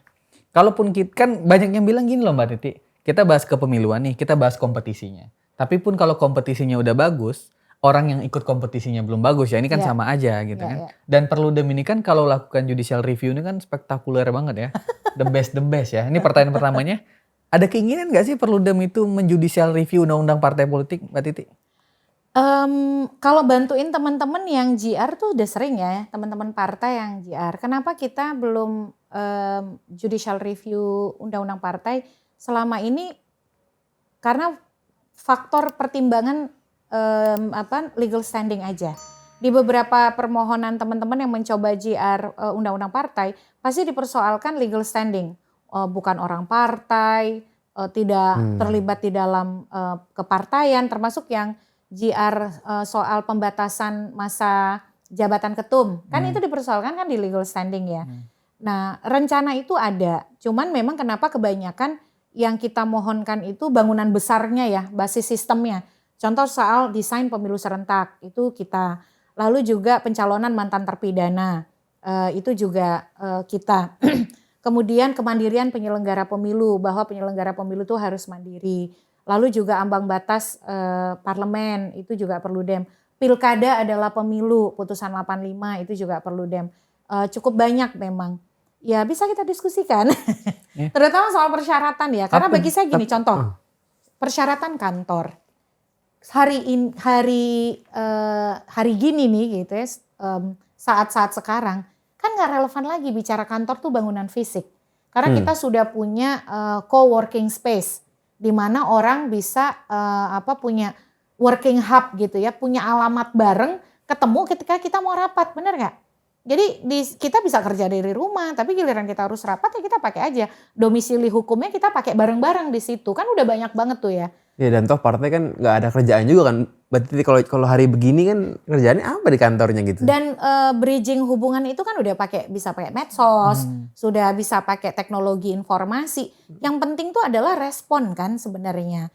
Kalaupun kita, kan banyak yang bilang gini loh Mbak Titi. Kita bahas kepemiluan nih, kita bahas kompetisinya. Tapi pun kalau kompetisinya udah bagus, orang yang ikut kompetisinya belum bagus ya, ini kan sama aja gitu kan. Dan Perludem ini kan kalau lakukan judicial review ini kan spektakuler banget ya. The best ya. Ini pertanyaan pertamanya, ada keinginan gak sih Perludem itu menjudicial review undang-undang partai politik Mbak Titi? Kalau bantuin teman-teman yang GR tuh udah sering ya, teman-teman partai yang GR. Kenapa kita belum judicial review undang-undang partai selama ini? Karena faktor pertimbangan legal standing aja. Di beberapa permohonan teman-teman yang mencoba GR undang-undang partai pasti dipersoalkan legal standing. Bukan orang partai, tidak terlibat di dalam kepartaian, termasuk yang GR soal pembatasan masa jabatan ketum. Kan itu dipersoalkan kan di legal standing ya. Nah rencana itu ada, cuman memang kenapa kebanyakan yang kita mohonkan itu bangunan besarnya ya, basis sistemnya. Contoh soal desain pemilu serentak, itu kita. Lalu juga pencalonan mantan terpidana, itu juga kita. Kemudian kemandirian penyelenggara pemilu, bahwa penyelenggara pemilu itu harus mandiri. Lalu juga ambang batas parlemen itu juga perlu dem. Pilkada adalah pemilu, putusan 85 itu juga perlu dem. Cukup banyak memang. Ya bisa kita diskusikan. Terutama soal persyaratan ya. Karena bagi saya gini contoh. Persyaratan kantor. Hari gini nih gitu ya, saat-saat sekarang kan nggak relevan lagi bicara kantor tuh bangunan fisik. Karena kita sudah punya co-working space di mana orang bisa punya working hub gitu ya, punya alamat bareng ketemu ketika kita mau rapat, bener nggak? Jadi kita bisa kerja dari rumah, tapi giliran kita harus rapat ya kita pakai aja domisili hukumnya, kita pakai bareng-bareng di situ, kan udah banyak banget tuh ya. Ya dan toh partai kan nggak ada kerjaan juga kan. Berarti kalau hari begini kan kerjaannya apa di kantornya gitu. Dan bridging hubungan itu kan udah bisa pakai medsos, sudah bisa pakai teknologi informasi. Yang penting tuh adalah respon kan sebenarnya.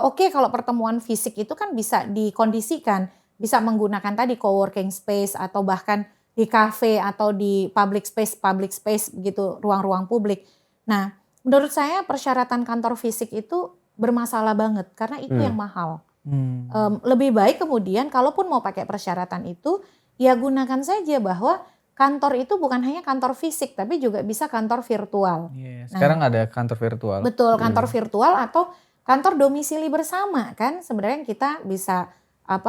Oke, kalau pertemuan fisik itu kan bisa dikondisikan, bisa menggunakan tadi co-working space atau bahkan di cafe atau di public space gitu, ruang-ruang publik. Nah, menurut saya persyaratan kantor fisik itu bermasalah banget karena itu yang mahal. Lebih baik kemudian kalaupun mau pakai persyaratan itu ya gunakan saja bahwa kantor itu bukan hanya kantor fisik tapi juga bisa kantor virtual. Sekarang ada kantor virtual. Betul, kantor virtual atau kantor domisili bersama kan sebenarnya kita bisa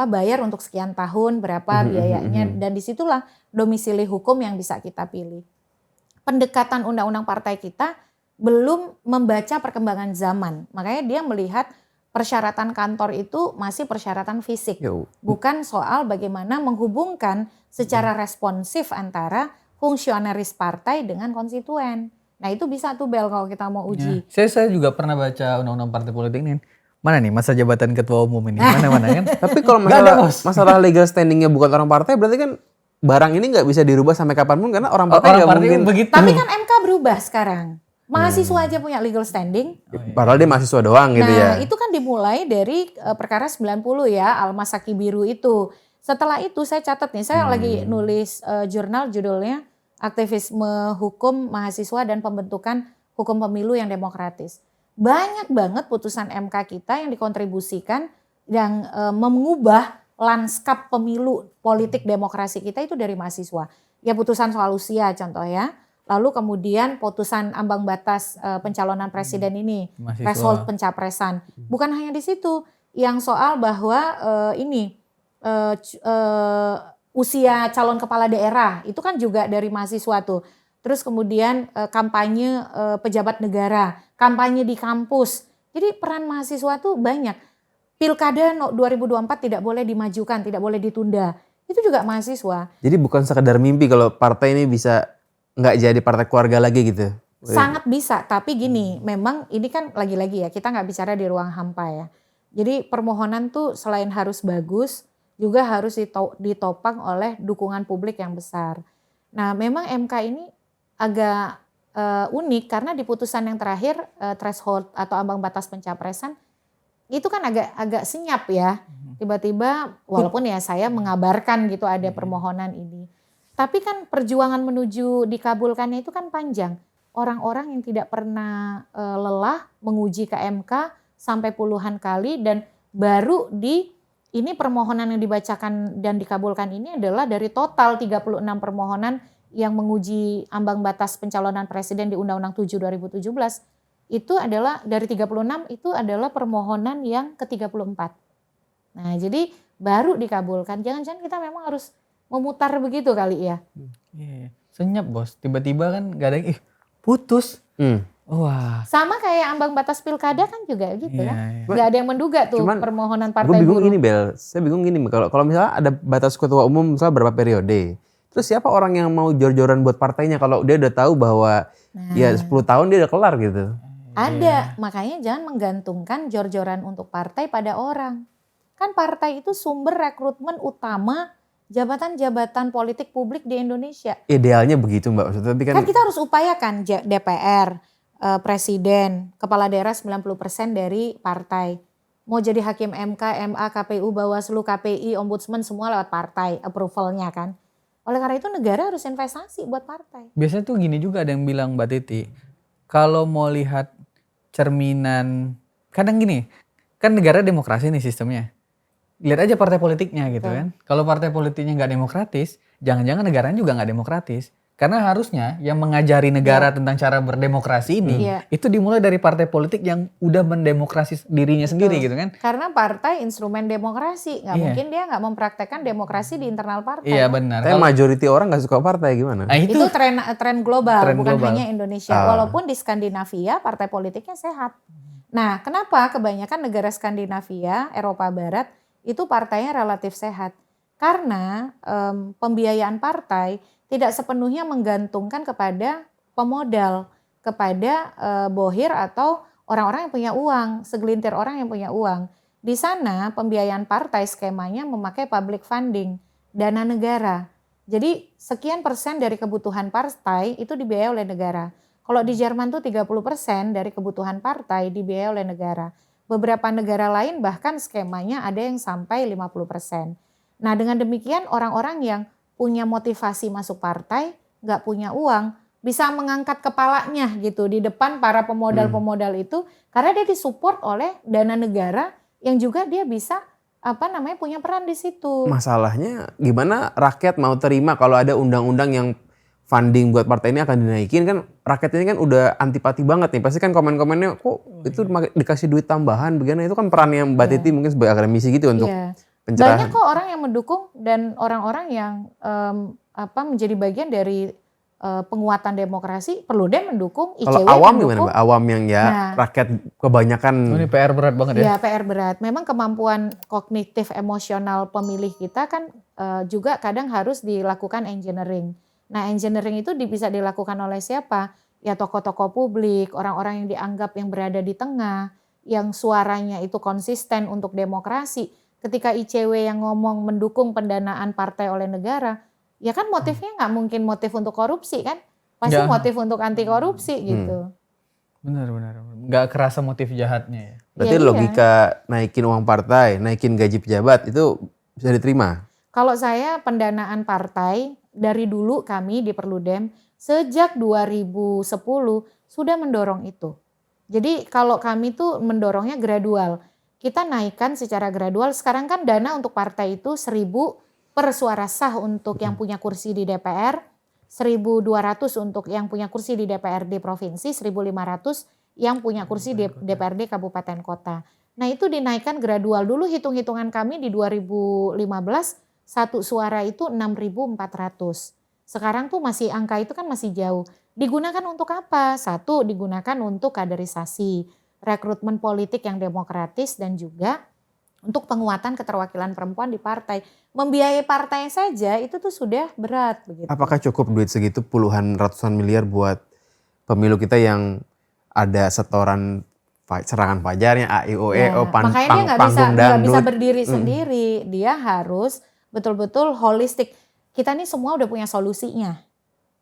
bayar untuk sekian tahun berapa biayanya dan disitulah domisili hukum yang bisa kita pilih. Pendekatan undang-undang partai kita belum membaca perkembangan zaman. Makanya dia melihat persyaratan kantor itu masih persyaratan fisik. Bukan soal bagaimana menghubungkan secara responsif antara fungsionaris partai dengan konstituen. Nah itu bisa tuh Bel kalau kita mau uji. Ya, saya juga pernah baca undang-undang partai politik nih. Mana nih masa jabatan ketua umum ini? Mana kan? Tapi kalau masalah legal standingnya bukan orang partai berarti kan barang ini nggak bisa dirubah sampai kapanpun karena orang partai nggak mungkin. Begitu. Tapi kan MK berubah sekarang. Mahasiswa aja punya legal standing. Padahal dia mahasiswa doang gitu ya. Nah itu kan dimulai dari perkara 90 ya, Al-Masaki Biru itu. Setelah itu saya catat nih, saya lagi nulis jurnal judulnya Aktivisme Hukum Mahasiswa dan Pembentukan Hukum Pemilu yang Demokratis. Banyak banget putusan MK kita yang dikontribusikan yang mengubah lanskap pemilu politik demokrasi kita itu dari mahasiswa. Ya putusan soal usia contoh ya. Lalu kemudian putusan ambang batas pencalonan presiden ini, threshold pencapresan. Bukan hanya di situ, yang soal bahwa usia calon kepala daerah itu kan juga dari mahasiswa tuh. Terus kemudian kampanye pejabat negara, kampanye di kampus. Jadi peran mahasiswa tuh banyak. Pilkada 2024 tidak boleh dimajukan, tidak boleh ditunda. Itu juga mahasiswa. Jadi bukan sekedar mimpi kalau partai ini bisa nggak jadi partai keluarga lagi gitu. Sangat bisa, tapi gini, memang ini kan lagi-lagi ya, kita nggak bicara di ruang hampa ya. Jadi permohonan tuh selain harus bagus, juga harus ditopang oleh dukungan publik yang besar. Nah memang MK ini agak unik karena di putusan yang terakhir, threshold atau ambang batas pencapresan, itu kan agak senyap ya. Tiba-tiba, walaupun ya saya mengabarkan gitu ada permohonan ini. Tapi kan perjuangan menuju dikabulkannya itu kan panjang. Orang-orang yang tidak pernah lelah menguji ke MK sampai puluhan kali dan baru ini permohonan yang dibacakan dan dikabulkan ini adalah dari total 36 permohonan yang menguji ambang batas pencalonan presiden di Undang-Undang 7 2017. Itu adalah dari 36 itu adalah permohonan yang ke-34. Nah jadi baru dikabulkan. Jangan-jangan kita memang harus memutar begitu kali ya. Senyap bos, tiba-tiba kan gak ada yang putus. Wah. Sama kayak ambang batas pilkada kan juga gitu kan. Gak ada yang menduga tuh permohonan partai buruh. Gue bingung buruh. ini Bel, saya bingung gini kalau misalnya ada batas ketua umum misalnya berapa periode. Terus siapa orang yang mau jor-joran buat partainya kalau dia udah tahu bahwa ya 10 tahun dia udah kelar gitu. Ada, makanya jangan menggantungkan jor-joran untuk partai pada orang. Kan partai itu sumber rekrutmen utama jabatan-jabatan politik publik di Indonesia. Idealnya begitu Mbak, maksudnya tapi kan kita harus upayakan DPR, presiden, kepala daerah 90% dari partai. Mau jadi hakim MK, MA, KPU, Bawaslu, KPI, Ombudsman semua lewat partai approvalnya kan. Oleh karena itu negara harus investasi buat partai. Biasanya tuh gini juga ada yang bilang Mbak Titi, kalau mau lihat cerminan, kadang gini, kan negara demokrasi nih sistemnya. Lihat aja partai politiknya gitu Betul. kan. Kalau partai politiknya nggak demokratis, jangan-jangan negaranya juga nggak demokratis. Karena harusnya yang mengajari negara tentang cara berdemokrasi ini, Iya. itu dimulai dari partai politik yang udah mendemokrasi dirinya sendiri gitu kan. Karena partai instrumen demokrasi, nggak Iya. mungkin dia nggak mempraktekkan demokrasi di internal partai. Iya kan? benar. Tapi majority orang nggak suka partai gimana? Nah, Itu tren global, tren bukan global. hanya Indonesia. Ah. Walaupun di Skandinavia partai politiknya sehat. Nah, kenapa kebanyakan negara Skandinavia, Eropa Barat itu partainya relatif sehat? Karena pembiayaan partai tidak sepenuhnya menggantungkan kepada pemodal, kepada bohir atau orang-orang yang punya uang, segelintir orang yang punya uang. Di sana pembiayaan partai skemanya memakai public funding, dana negara. Jadi sekian persen dari kebutuhan partai itu dibiayai oleh negara. Kalau di Jerman tuh 30% dari kebutuhan partai dibiayai oleh negara. Beberapa negara lain bahkan skemanya ada yang sampai 50%. Nah dengan demikian orang-orang yang punya motivasi masuk partai, nggak punya uang, bisa mengangkat kepalanya gitu di depan para pemodal-pemodal itu karena dia disupport oleh dana negara yang juga dia bisa punya peran di situ. Masalahnya gimana rakyat mau terima kalau ada undang-undang yang funding buat partai ini akan dinaikin, kan rakyat ini kan udah antipati banget nih. Pasti kan komen-komennya kok itu dikasih duit tambahan begini, itu kan perannya Mbak Titi mungkin sebagai akademisi gitu untuk Iya. pencerahan. Banyak kok orang yang mendukung dan orang-orang yang menjadi bagian dari penguatan demokrasi. Perludem mendukung, ICW Kalau awam gimana mendukung. Mbak? Awam yang ya Nah. rakyat kebanyakan. ini PR berat banget ya. Ya PR berat. Memang kemampuan kognitif emosional pemilih kita kan juga kadang harus dilakukan engineering. Nah engineering itu bisa dilakukan oleh siapa? Ya tokoh-tokoh publik, orang-orang yang dianggap yang berada di tengah, yang suaranya itu konsisten untuk demokrasi. Ketika ICW yang ngomong mendukung pendanaan partai oleh negara, ya kan motifnya nggak mungkin motif untuk korupsi kan? Pasti Nggak. motif untuk anti korupsi gitu. Benar. Nggak kerasa motif jahatnya ya. Berarti Ya, iya. logika naikin uang partai, naikin gaji pejabat itu bisa diterima. Kalau saya pendanaan partai dari dulu kami di Perludem sejak 2010 sudah mendorong itu. Jadi kalau kami tuh mendorongnya gradual. Kita naikkan secara gradual. Sekarang kan dana untuk partai itu 1.000 per suara sah untuk yang punya kursi di DPR, 1.200 untuk yang punya kursi di DPRD provinsi, 1.500 yang punya kursi di DPRD kabupaten kota. Nah itu dinaikkan gradual. Dulu hitung-hitungan kami di 2015 satu suara itu 6.400. Sekarang tuh masih angka itu kan masih jauh. Digunakan untuk apa? Satu, digunakan untuk kaderisasi, rekrutmen politik yang demokratis dan juga untuk penguatan keterwakilan perempuan di partai. Membiayai partai saja itu tuh sudah berat begitu. Apakah cukup duit segitu puluhan ratusan miliar buat pemilu kita yang ada setoran serangan pajarnya, AIOE, makanya dia nggak bisa dangdut. berdiri sendiri. Dia harus betul-betul holistik. Kita nih semua udah punya solusinya.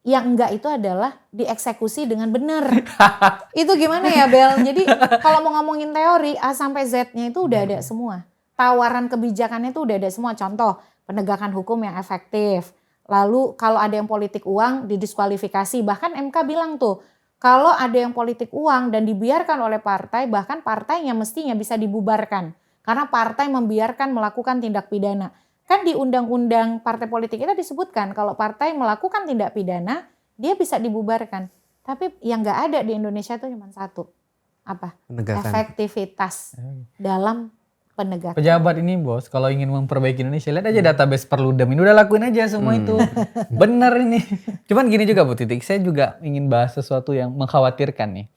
Yang enggak itu adalah dieksekusi dengan benar. Itu gimana ya Bel? Jadi kalau mau ngomongin teori A sampai Z-nya itu udah ada semua. Tawaran kebijakannya itu udah ada semua. Contoh penegakan hukum yang efektif. Lalu kalau ada yang politik uang didiskualifikasi. Bahkan MK bilang tuh kalau ada yang politik uang dan dibiarkan oleh partai, bahkan partainya mestinya bisa dibubarkan. Karena partai membiarkan melakukan tindak pidana. Kan di undang-undang partai politik kita disebutkan kalau partai melakukan tindak pidana, dia bisa dibubarkan. Tapi yang nggak ada di Indonesia itu cuma satu. Apa? Penegakan. Efektivitas dalam penegakan. Pejabat ini bos, kalau ingin memperbaiki Indonesia, lihat aja database Perludem ini udah lakuin aja semua itu. Bener ini. Cuman gini juga Bu Titik, saya juga ingin bahas sesuatu yang mengkhawatirkan nih.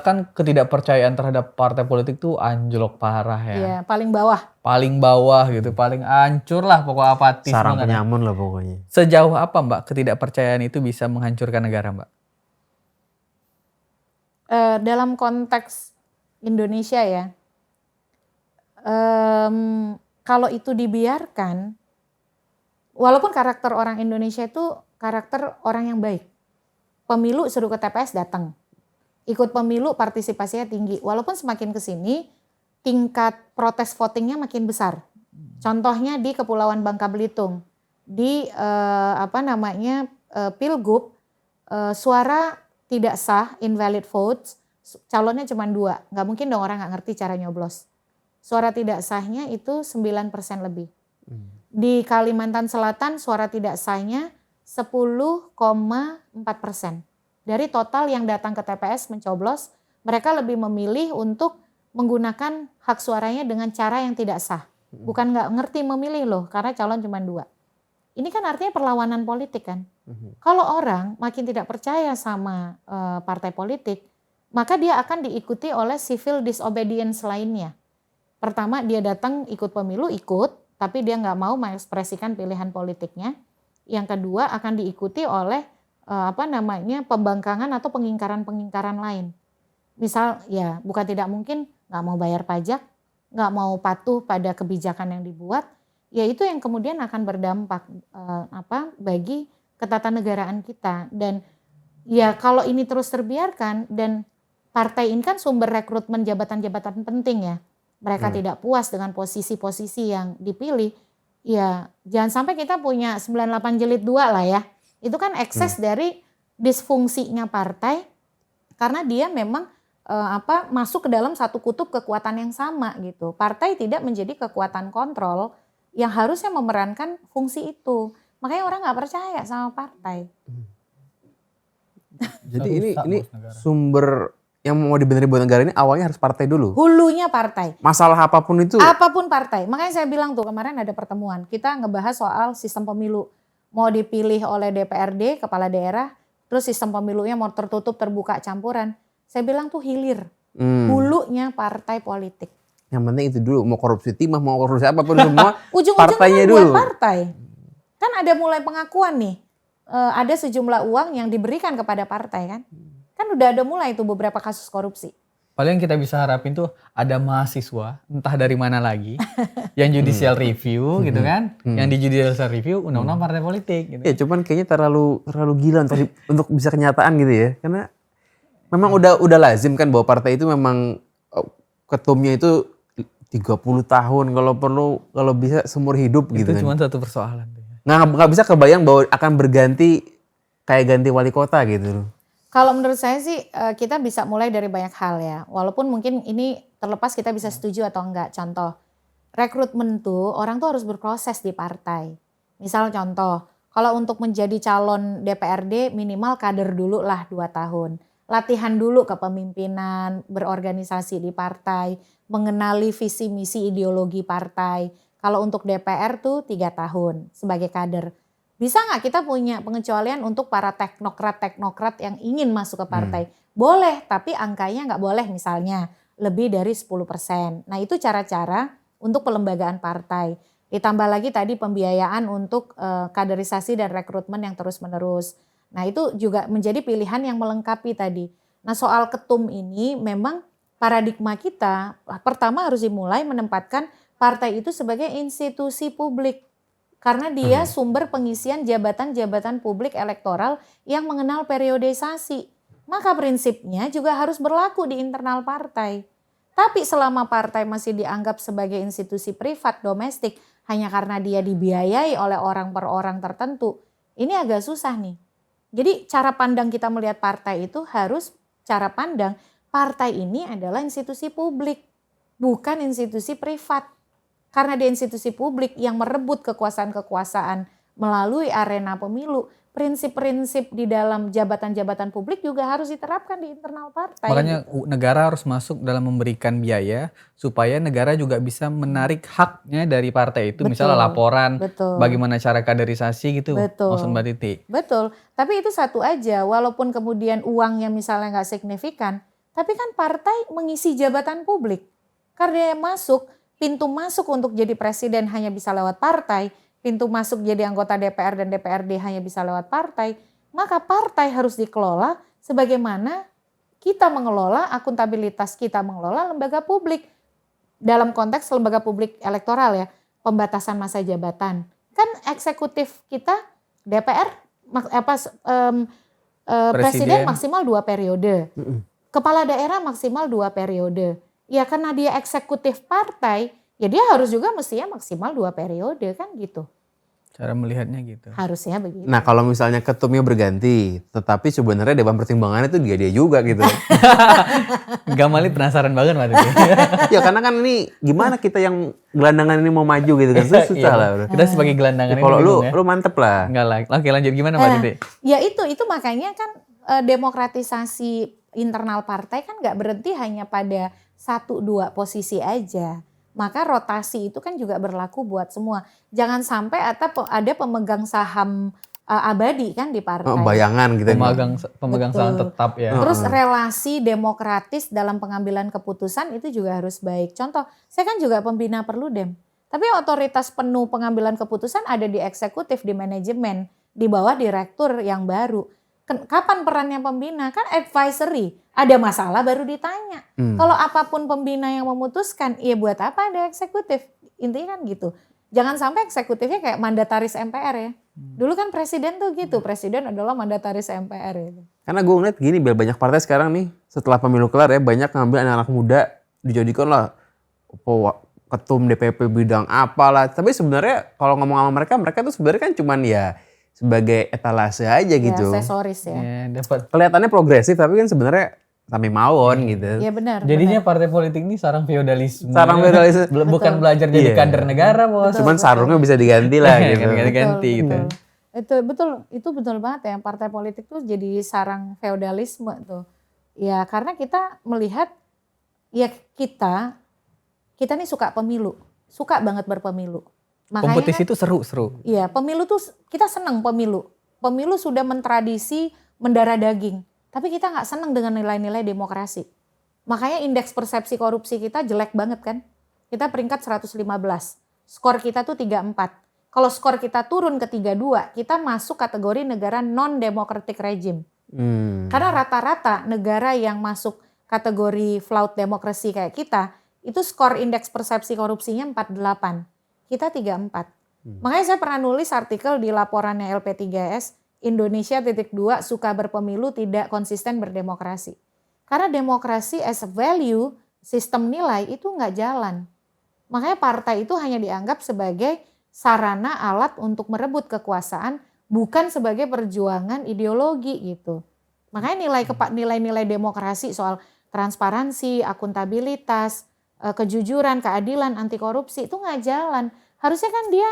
Kan ketidakpercayaan terhadap partai politik tuh anjlok parah ya. Iya, paling bawah. Paling bawah gitu, paling hancur lah pokok apatis Sarang banget. penyamun lah pokoknya. Sejauh apa Mbak ketidakpercayaan itu bisa menghancurkan negara Mbak? Dalam konteks Indonesia ya, kalau itu dibiarkan, walaupun karakter orang Indonesia itu karakter orang yang baik. Pemilu suruh ke TPS datang. Ikut pemilu partisipasinya tinggi. Walaupun semakin ke sini tingkat protes votingnya makin besar. Contohnya di Kepulauan Bangka Belitung. di Pilgub, suara tidak sah, invalid votes, calonnya cuma 2. Nggak mungkin dong orang nggak ngerti cara nyoblos. Suara tidak sahnya itu 9% lebih. Di Kalimantan Selatan suara tidak sahnya 10,4%. Dari total yang datang ke TPS mencoblos, mereka lebih memilih untuk menggunakan hak suaranya dengan cara yang tidak sah. Bukan nggak ngerti memilih loh, karena calon cuma 2. Ini kan artinya perlawanan politik kan. Kalau orang makin tidak percaya sama partai politik, maka dia akan diikuti oleh civil disobedience lainnya. Pertama, dia datang ikut pemilu, tapi dia nggak mau mengekspresikan pilihan politiknya. Yang kedua, akan diikuti oleh pembangkangan atau pengingkaran lain. Misal ya bukan tidak mungkin nggak mau bayar pajak, nggak mau patuh pada kebijakan yang dibuat, ya itu yang kemudian akan berdampak bagi ketatanegaraan kita. Dan ya kalau ini terus terbiarkan, dan partai ini kan sumber rekrutmen jabatan-jabatan penting ya, mereka tidak puas dengan posisi-posisi yang dipilih, ya jangan sampai kita punya 98 jilid 2 lah ya. Itu kan ekses dari disfungsinya partai, karena dia memang masuk ke dalam satu kutub kekuatan yang sama gitu. Partai tidak menjadi kekuatan kontrol yang harusnya memerankan fungsi itu. Makanya orang nggak percaya sama partai. Jadi ini sumber yang mau dibenerin buat negara ini awalnya harus partai dulu. Hulunya partai. Masalah apapun itu. Apapun partai. Makanya saya bilang tuh kemarin ada pertemuan. Kita ngebahas soal sistem pemilu. Mau dipilih oleh DPRD, kepala daerah. Terus sistem pemilunya mau tertutup, terbuka, campuran. Saya bilang tuh hilir. Hulunya partai politik. Yang penting itu dulu. Mau korupsi timah, mau korupsi apapun semua. Ujung-ujungnya buat partai. Kan ada mulai pengakuan nih. Ada sejumlah uang yang diberikan kepada partai kan. Kan udah ada mulai tuh beberapa kasus korupsi. Paling yang kita bisa harapin tuh ada mahasiswa, entah dari mana lagi, yang judicial review gitu kan. Yang di judicial review undang-undang partai politik gitu. Ya cuman kayaknya terlalu gila untuk bisa kenyataan gitu ya. Karena memang udah lazim kan bahwa partai itu memang ketumnya itu 30 tahun kalau bisa seumur hidup gitu kan. Itu cuma satu persoalan. Nggak bisa kebayang bahwa akan berganti kayak ganti wali kota gitu. Kalau menurut saya sih kita bisa mulai dari banyak hal ya. Walaupun mungkin ini terlepas kita bisa setuju atau enggak. Contoh, rekrutmen tuh orang tuh harus berproses di partai. Misal contoh, kalau untuk menjadi calon DPRD minimal kader dulu lah 2 tahun. Latihan dulu kepemimpinan, berorganisasi di partai, mengenali visi misi ideologi partai. Kalau untuk DPR tuh 3 tahun sebagai kader. Bisa nggak kita punya pengecualian untuk para teknokrat yang ingin masuk ke partai? Boleh, tapi angkanya nggak boleh misalnya lebih dari 10%. Nah itu cara-cara untuk pelembagaan partai. Ditambah lagi tadi pembiayaan untuk kaderisasi dan rekrutmen yang terus-menerus. Nah itu juga menjadi pilihan yang melengkapi tadi. Nah soal ketum ini memang paradigma kita pertama harus dimulai menempatkan partai itu sebagai institusi publik. Karena dia sumber pengisian jabatan-jabatan publik elektoral yang mengenal periodisasi. Maka prinsipnya juga harus berlaku di internal partai. Tapi selama partai masih dianggap sebagai institusi privat domestik hanya karena dia dibiayai oleh orang per orang tertentu, ini agak susah nih. Jadi cara pandang kita melihat partai itu harus cara pandang partai ini adalah institusi publik, bukan institusi privat. Karena di institusi publik yang merebut kekuasaan-kekuasaan melalui arena pemilu, prinsip-prinsip di dalam jabatan-jabatan publik juga harus diterapkan di internal partai. Makanya negara harus masuk dalam memberikan biaya supaya negara juga bisa menarik haknya dari partai itu. Misalnya laporan, bagaimana cara kaderisasi gitu. Maksud Mbak Titi. Betul, tapi itu satu aja. Walaupun kemudian uangnya misalnya nggak signifikan, tapi kan partai mengisi jabatan publik. Karena dia pintu masuk untuk jadi presiden hanya bisa lewat partai, pintu masuk jadi anggota DPR dan DPRD hanya bisa lewat partai, maka partai harus dikelola sebagaimana kita mengelola akuntabilitas, kita mengelola lembaga publik. Dalam konteks lembaga publik elektoral ya, pembatasan masa jabatan. Kan eksekutif kita DPR, presiden maksimal 2 periode, kepala daerah maksimal 2 periode. Ya karena dia eksekutif partai, ya dia harus juga mestinya maksimal 2 periode kan gitu. Cara melihatnya gitu. Harusnya begitu. Nah kalau misalnya ketumnya berganti, tetapi sebenarnya dewan pertimbangannya itu dia juga gitu. Gamali penasaran banget waktu itu. Ya karena kan ini gimana kita yang gelandangan ini mau maju gitu kan, susah Iya, lah. Bro. kita sebagai gelandangan Ya, ini kalau bingung ya. lu mantep lah. Enggak lah. Oke lanjut gimana Mbak Titi? Ya itu makanya kan demokratisasi internal partai kan nggak berhenti hanya pada 1-2 posisi aja. Maka rotasi itu kan juga berlaku buat semua. Jangan sampai ada pemegang saham abadi kan di partai. Oh, bayangan gitu. Pemegang saham Betul. tetap ya. Terus relasi demokratis dalam pengambilan keputusan itu juga harus baik. Contoh, saya kan juga pembina Perludem. Tapi otoritas penuh pengambilan keputusan ada di eksekutif, di manajemen, di bawah direktur yang baru. Kapan perannya pembina? Kan advisory. Ada masalah baru ditanya. Kalau apapun pembina yang memutuskan, ya buat apa ada eksekutif? Intinya kan gitu. Jangan sampai eksekutifnya kayak mandataris MPR ya. Dulu kan presiden tuh gitu. Presiden adalah mandataris MPR itu. Karena gue ngeliat gini, biar banyak partai sekarang nih, setelah pemilu kelar ya, banyak ngambil anak-anak muda, dijadikan lah ketum DPP bidang apalah. Tapi sebenarnya kalau ngomong sama mereka tuh sebenarnya kan cuman ya sebagai etalase aja gitu. Ya, aksesoris ya. Ya, dapat. Kelihatannya progresif tapi kan sebenarnya kami mawon gitu. Iya benar. Jadinya partai politik ini sarang feodalisme. Sarang feodalisme. Bukan belajar jadi Iya. kader negara, Bos. Cuman sarungnya bisa diganti lah gitu. Ganti gitu. Itu betul banget ya. Partai politik tuh jadi sarang feodalisme tuh. Ya karena kita melihat ya kita nih suka pemilu, suka banget berpemilu. Makanya Kompetisi itu seru. iya, pemilu tuh kita senang pemilu. Pemilu sudah mentradisi mendarah daging. Tapi kita nggak senang dengan nilai-nilai demokrasi. Makanya indeks persepsi korupsi kita jelek banget kan. Kita peringkat 115. Skor kita tuh 34. Kalau skor kita turun ke 32, kita masuk kategori negara non-democratic regime. Karena rata-rata negara yang masuk kategori flawed democracy kayak kita, itu skor indeks persepsi korupsinya 48. Kita 34. Makanya saya pernah nulis artikel di laporannya LP3S, Indonesia .2 suka berpemilu tidak konsisten berdemokrasi. Karena demokrasi as a value, sistem nilai itu nggak jalan. Makanya partai itu hanya dianggap sebagai sarana alat untuk merebut kekuasaan, bukan sebagai perjuangan ideologi gitu. Makanya nilai-nilai demokrasi soal transparansi, akuntabilitas, kejujuran, keadilan, anti korupsi itu nggak jalan. Harusnya kan dia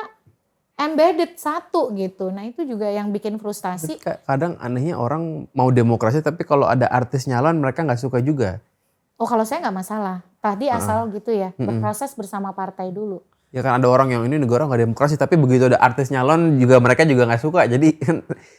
embedded satu gitu. Nah itu juga yang bikin frustasi. Kadang anehnya orang mau demokrasi tapi kalau ada artis nyalon mereka nggak suka juga. Oh kalau saya nggak masalah. Tadi asal gitu ya, berproses bersama partai dulu. Ya kan ada orang yang ini negara nggak demokrasi tapi begitu ada artis nyalon juga mereka juga nggak suka. Jadi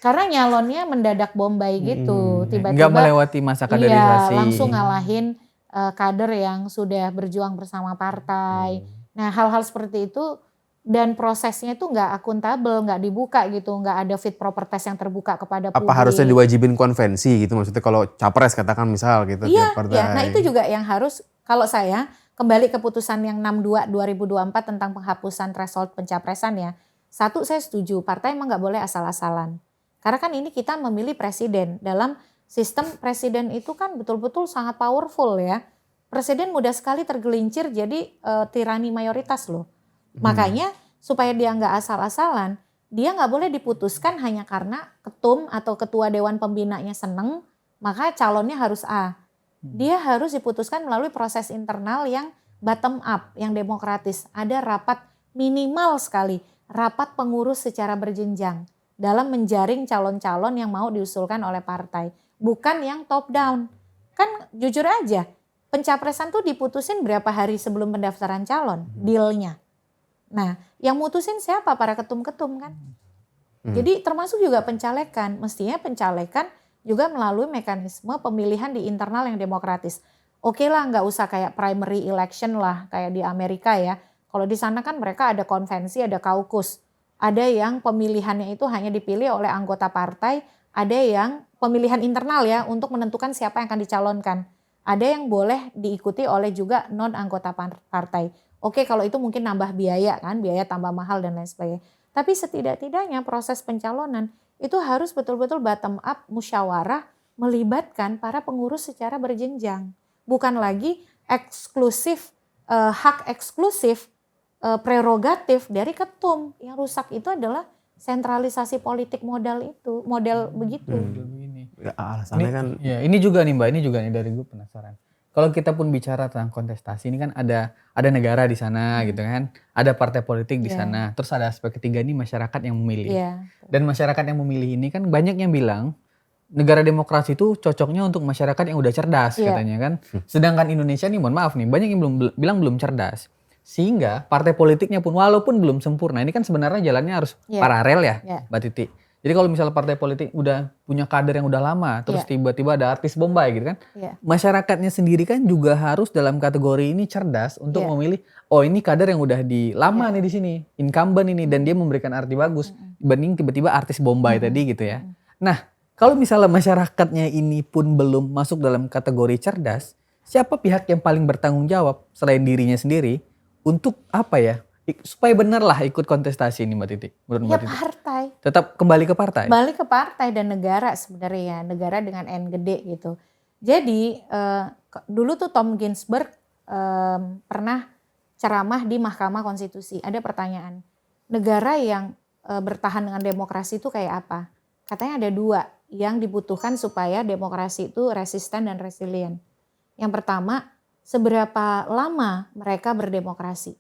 karena nyalonnya mendadak Bombay gitu. Tiba-tiba Nggak melewati masa kaderisasi. iya, langsung ngalahin kader yang sudah berjuang bersama partai. Nah hal-hal seperti itu dan prosesnya itu nggak akuntabel, nggak dibuka gitu, nggak ada fit proper test yang terbuka kepada publik. apa harusnya diwajibin konvensi gitu maksudnya kalau capres katakan misal gitu Iya, tiap partai. iya. Nah itu juga yang harus kalau saya kembali ke putusan yang 62 2024 tentang penghapusan threshold pencapresan ya. Satu saya setuju, partai emang nggak boleh asal-asalan. Karena kan ini kita memilih presiden. Dalam sistem presiden itu kan betul-betul sangat powerful ya. Presiden mudah sekali tergelincir jadi tirani mayoritas loh. Makanya supaya dia nggak asal-asalan, dia nggak boleh diputuskan hanya karena ketum atau ketua dewan pembinanya seneng, maka calonnya harus A. Dia harus diputuskan melalui proses internal yang bottom up, yang demokratis. Ada rapat minimal sekali, rapat pengurus secara berjenjang dalam menjaring calon-calon yang mau diusulkan oleh partai. Bukan yang top down. Kan jujur aja, pencapresan tuh diputusin berapa hari sebelum pendaftaran calon, dealnya. Nah, yang mutusin siapa? Para ketum-ketum kan. Jadi termasuk juga pencalekan. Mestinya pencalekan juga melalui mekanisme pemilihan di internal yang demokratis. Oke lah, nggak usah kayak primary election lah kayak di Amerika ya. Kalau di sana kan mereka ada konvensi, ada kaukus. Ada yang pemilihannya itu hanya dipilih oleh anggota partai. Ada yang pemilihan internal ya untuk menentukan siapa yang akan dicalonkan. Ada yang boleh diikuti oleh juga non anggota partai. Oke kalau itu mungkin nambah biaya kan, biaya tambah mahal dan lain sebagainya. Tapi setidak-tidaknya proses pencalonan itu harus betul-betul bottom up, musyawarah, melibatkan para pengurus secara berjenjang. Bukan lagi eksklusif, hak eksklusif prerogatif dari ketum. Yang rusak itu adalah sentralisasi politik modal begitu. Begini. Ya, alasannya kan Ya, ini juga nih Mbak, ini juga nih dari gue penasaran. Kalau kita pun bicara tentang kontestasi ini kan ada negara di sana gitu kan, ada partai politik di sana, terus ada aspek ketiga nih masyarakat yang memilih. Dan masyarakat yang memilih ini kan banyak yang bilang negara demokrasi itu cocoknya untuk masyarakat yang udah cerdas katanya kan. Sedangkan Indonesia nih mohon maaf nih banyak yang bilang belum cerdas. Sehingga partai politiknya pun walaupun belum sempurna, ini kan sebenarnya jalannya harus paralel ya Mbak Titi. Jadi kalau misalnya partai politik udah punya kader yang udah lama, terus tiba-tiba ada artis Bombay gitu kan, masyarakatnya sendiri kan juga harus dalam kategori ini cerdas untuk memilih, oh ini kader yang udah lama nih di sini, incumbent ini, dan dia memberikan arti bagus dibanding tiba-tiba artis Bombay tadi gitu ya. Nah, kalau misalnya masyarakatnya ini pun belum masuk dalam kategori cerdas, siapa pihak yang paling bertanggung jawab selain dirinya sendiri untuk apa ya? Supaya benar lah ikut kontestasi ini Mbak Titi. Ya partai. Tetap kembali ke partai? Kembali ke partai dan negara sebenarnya ya. Negara dengan N gede gitu. Jadi dulu tuh Tom Ginsburg pernah ceramah di Mahkamah Konstitusi. Ada pertanyaan, negara yang bertahan dengan demokrasi itu kayak apa? Katanya ada dua yang dibutuhkan supaya demokrasi itu resisten dan resilient. Yang pertama, seberapa lama mereka berdemokrasi.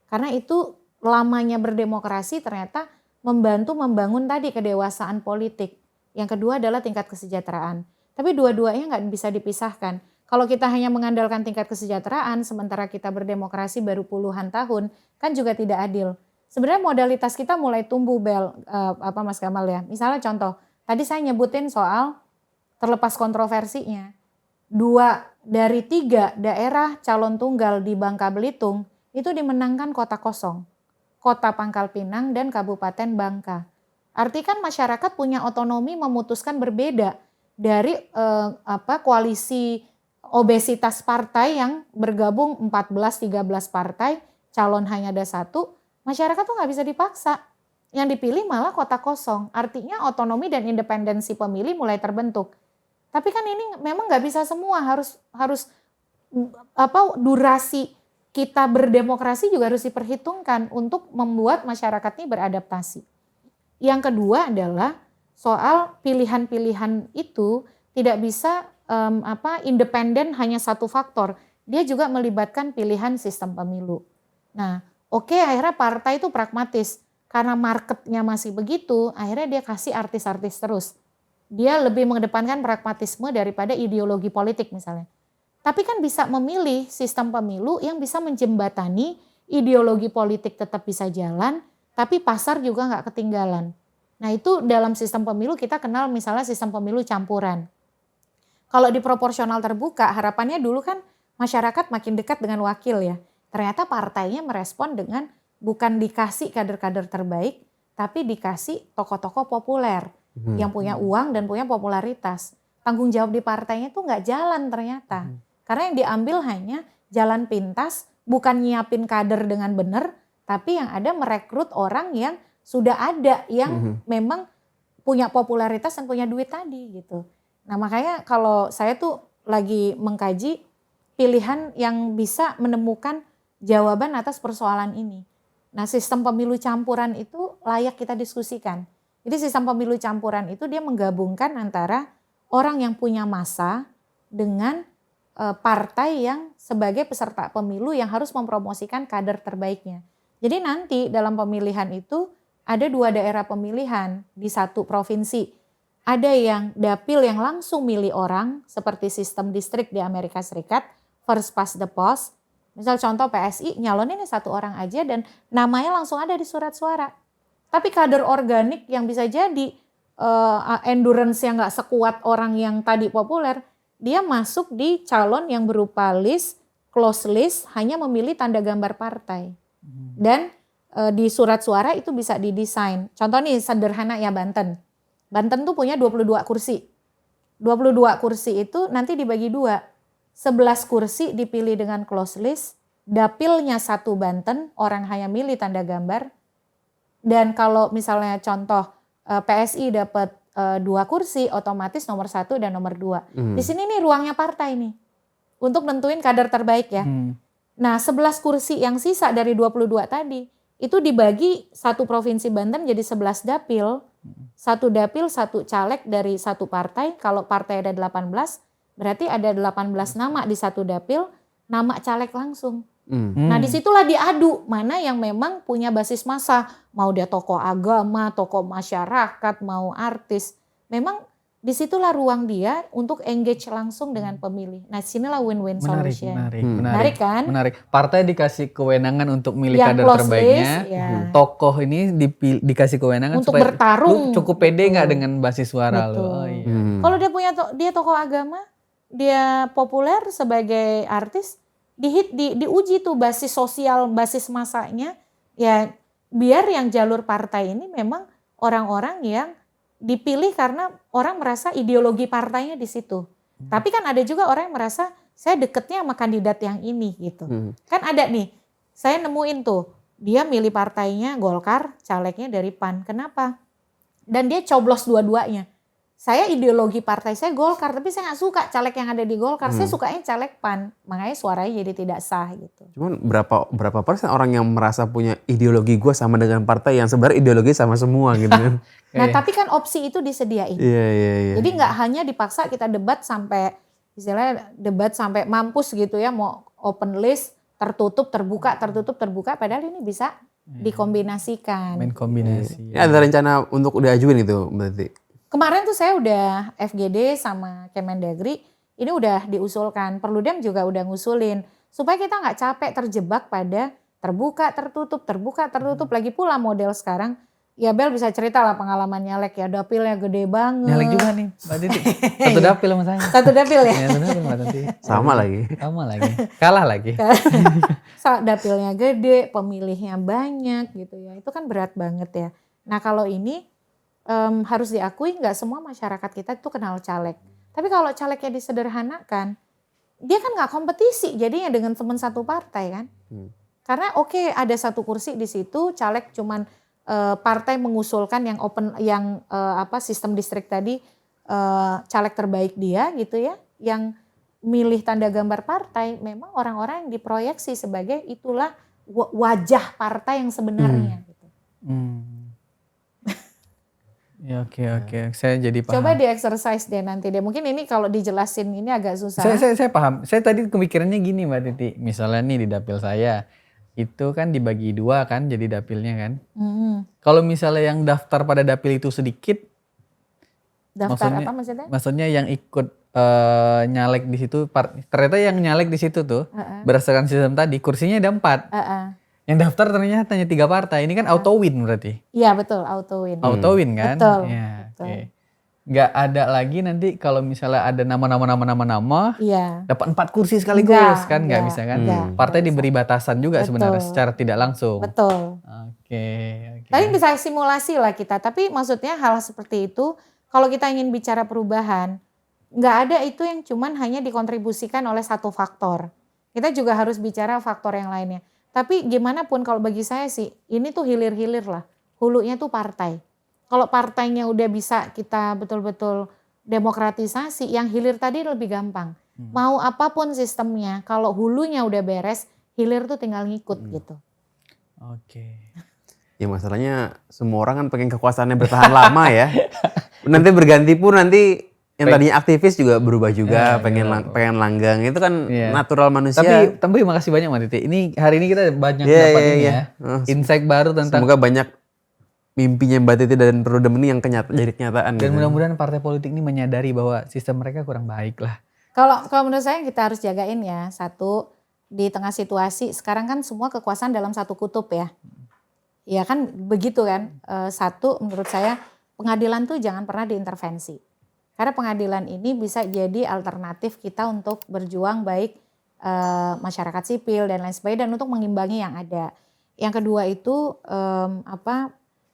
Karena itu lamanya berdemokrasi ternyata membantu membangun tadi kedewasaan politik. Yang kedua adalah tingkat kesejahteraan. Tapi dua-duanya nggak bisa dipisahkan. Kalau kita hanya mengandalkan tingkat kesejahteraan sementara kita berdemokrasi baru puluhan tahun, kan juga tidak adil. Sebenarnya modalitas kita mulai tumbuh Mas Gamal ya. Misalnya contoh, tadi saya nyebutin soal terlepas kontroversinya. 2 dari 3 daerah calon tunggal di Bangka Belitung itu dimenangkan kota kosong. Kota Pangkal Pinang dan Kabupaten Bangka. Arti kan masyarakat punya otonomi memutuskan berbeda dari koalisi obesitas partai yang bergabung 14-13 partai, calon hanya ada 1, masyarakat tuh nggak bisa dipaksa. Yang dipilih malah kota kosong. Artinya otonomi dan independensi pemilih mulai terbentuk. Tapi kan ini memang nggak bisa semua, harus durasi kita berdemokrasi juga harus diperhitungkan untuk membuat masyarakat ini beradaptasi. Yang kedua adalah soal pilihan-pilihan itu tidak bisa independen hanya satu faktor. Dia juga melibatkan pilihan sistem pemilu. Nah, akhirnya partai itu pragmatis. Karena marketnya masih begitu, akhirnya dia kasih artis-artis terus. Dia lebih mengedepankan pragmatisme daripada ideologi politik misalnya. Tapi kan bisa memilih sistem pemilu yang bisa menjembatani ideologi politik tetap bisa jalan, tapi pasar juga nggak ketinggalan. Nah itu dalam sistem pemilu kita kenal misalnya sistem pemilu campuran. Kalau di proporsional terbuka harapannya dulu kan masyarakat makin dekat dengan wakil ya. Ternyata partainya merespon dengan bukan dikasih kader-kader terbaik, tapi dikasih tokoh-tokoh populer yang punya uang dan punya popularitas. Tanggung jawab di partainya tuh nggak jalan ternyata. Karena yang diambil hanya jalan pintas, bukan nyiapin kader dengan benar, tapi yang ada merekrut orang yang sudah ada, yang memang punya popularitas dan punya duit tadi gitu. Nah makanya kalau saya tuh lagi mengkaji pilihan yang bisa menemukan jawaban atas persoalan ini. Nah sistem pemilu campuran itu layak kita diskusikan. Jadi sistem pemilu campuran itu dia menggabungkan antara orang yang punya massa dengan partai yang sebagai peserta pemilu yang harus mempromosikan kader terbaiknya. Jadi nanti dalam pemilihan itu ada 2 daerah pemilihan di 1 provinsi. Ada yang dapil yang langsung milih orang seperti sistem distrik di Amerika Serikat, first past the post. Misal contoh PSI nyalonin 1 orang aja dan namanya langsung ada di surat suara. Tapi kader organik yang bisa jadi endurance yang gak sekuat orang yang tadi populer, dia masuk di calon yang berupa list, close list, hanya memilih tanda gambar partai. Dan di surat suara itu bisa didesain. Contoh nih sederhana ya Banten. Banten tuh punya 22 kursi. 22 kursi itu nanti dibagi 2. 11 kursi dipilih dengan close list, dapilnya 1 Banten, orang hanya milih tanda gambar. Dan kalau misalnya contoh PSI dapat 2 kursi, otomatis nomor 1 dan nomor 2. Di sini nih ruangnya partai nih untuk nentuin kader terbaik ya. Nah 11 kursi yang sisa dari 22 tadi itu dibagi satu provinsi Banten jadi 11 dapil. Satu dapil, satu caleg dari satu partai. Kalau partai ada 18, berarti ada 18 nama di satu dapil, nama caleg langsung. Nah disitulah diadu mana yang memang punya basis massa. Mau dia tokoh agama, tokoh masyarakat, mau artis. Memang disitulah ruang dia untuk engage langsung dengan pemilih. Nah sinilah win-win solution. Menarik kan? Menarik. Partai dikasih kewenangan untuk milih Yang kader close terbaiknya. list, ya. Tokoh ini dikasih kewenangan Untuk supaya bertarung. lu cukup pede Betul. nggak dengan basis suara lu. Betul. Oh, iya. Kalau dia punya dia tokoh agama, dia populer sebagai artis, diuji tuh basis sosial, basis masanya. Ya biar yang jalur partai ini memang orang-orang yang dipilih karena orang merasa ideologi partainya di situ. Tapi kan ada juga orang yang merasa saya deketnya sama kandidat yang ini gitu. Kan ada nih, saya nemuin tuh dia milih partainya Golkar, calegnya dari PAN. Kenapa? Dan dia coblos dua-duanya. Saya ideologi partai saya Golkar, tapi saya nggak suka caleg yang ada di Golkar. Saya sukanya caleg PAN, makanya suaranya jadi tidak sah gitu. Cuman berapa persen orang yang merasa punya ideologi gue sama dengan partai yang sebenarnya ideologi sama semua gitu kan? Nah tapi kan opsi itu disediain. Iya. Jadi nggak hanya dipaksa kita debat sampai istilahnya debat sampai mampus gitu ya, mau open list, tertutup, terbuka, padahal ini bisa dikombinasikan. Main kombinasi. Ini ada rencana untuk udah ajuin itu berarti? Kemarin tuh saya udah FGD sama Kemendagri, ini udah diusulkan. Perludem juga udah ngusulin. Supaya kita nggak capek terjebak pada terbuka, tertutup. Lagi pula model sekarang, ya Bel bisa cerita lah pengalaman nyalek ya. Dapilnya gede banget. Nyalek juga nih Mbak Titi. Satu dapil sama saya. Satu dapil ya? Ya, satu dapil Mbak Titi. Sama lagi. Sama lagi. Kalah lagi. Dapilnya gede, pemilihnya banyak gitu ya. Itu kan berat banget ya. Nah kalau ini harus diakui nggak semua masyarakat kita itu kenal caleg. Tapi kalau calegnya disederhanakan, dia kan nggak kompetisi jadinya dengan teman satu partai kan. Karena oke, ada satu kursi di situ, caleg cuman partai mengusulkan yang open, yang sistem distrik tadi, caleg terbaik dia gitu ya, yang milih tanda gambar partai, memang orang-orang yang diproyeksi sebagai itulah wajah partai yang sebenarnya. Gitu. Ya oke. Saya jadi paham. Coba di exercise deh nanti deh. Mungkin ini kalau dijelasin ini agak susah. Saya paham. Saya tadi kepikirannya gini Mbak Titi. Misalnya nih di dapil saya, itu kan dibagi dua kan jadi dapilnya kan. Kalau misalnya yang daftar pada dapil itu sedikit. Daftar apa maksudnya? Maksudnya yang ikut nyalek di situ, ternyata yang nyalek di situ tuh berdasarkan sistem tadi kursinya ada 4. Yang daftar ternyata hanya 3 partai. Ini kan auto win berarti. Iya betul, auto win. Auto win kan? Betul. Ya, betul. Okay. Nggak ada lagi nanti kalau misalnya ada nama-nama dapat 4 kursi sekaligus kan nggak bisa kan? Partai diberi batasan juga sebenarnya secara tidak langsung. Betul. Oke. Tapi bisa simulasi lah kita. Tapi maksudnya hal seperti itu kalau kita ingin bicara perubahan, nggak ada itu yang cuman hanya dikontribusikan oleh satu faktor. Kita juga harus bicara faktor yang lainnya. Tapi gimana pun kalau bagi saya sih, ini tuh hilir-hilir lah. Hulunya tuh partai. Kalau partainya udah bisa kita betul-betul demokratisasi, yang hilir tadi lebih gampang. Mau apapun sistemnya, kalau hulunya udah beres, hilir tuh tinggal ngikut gitu. Oke. Ya masalahnya semua orang kan pengen kekuasaannya bertahan lama ya. Nanti berganti pun nanti yang tadinya aktivis juga berubah juga, pengen langgang. Itu kan natural manusia. Tapi makasih banyak Mbak Titi. Ini hari ini kita banyak dapat ini ya. Insight baru tentang. Semoga banyak mimpinya Mbak Titi dan Perludem ini yang jadi kenyataan. Dan mudah-mudahan partai politik ini menyadari bahwa sistem mereka kurang baik lah. Kalau menurut saya kita harus jagain ya. Satu, di tengah situasi sekarang kan semua kekuasaan dalam satu kutub ya. Ya kan begitu kan. Satu, menurut saya pengadilan tuh jangan pernah diintervensi. Karena pengadilan ini bisa jadi alternatif kita untuk berjuang baik masyarakat sipil dan lain sebagainya dan untuk mengimbangi yang ada. Yang kedua itu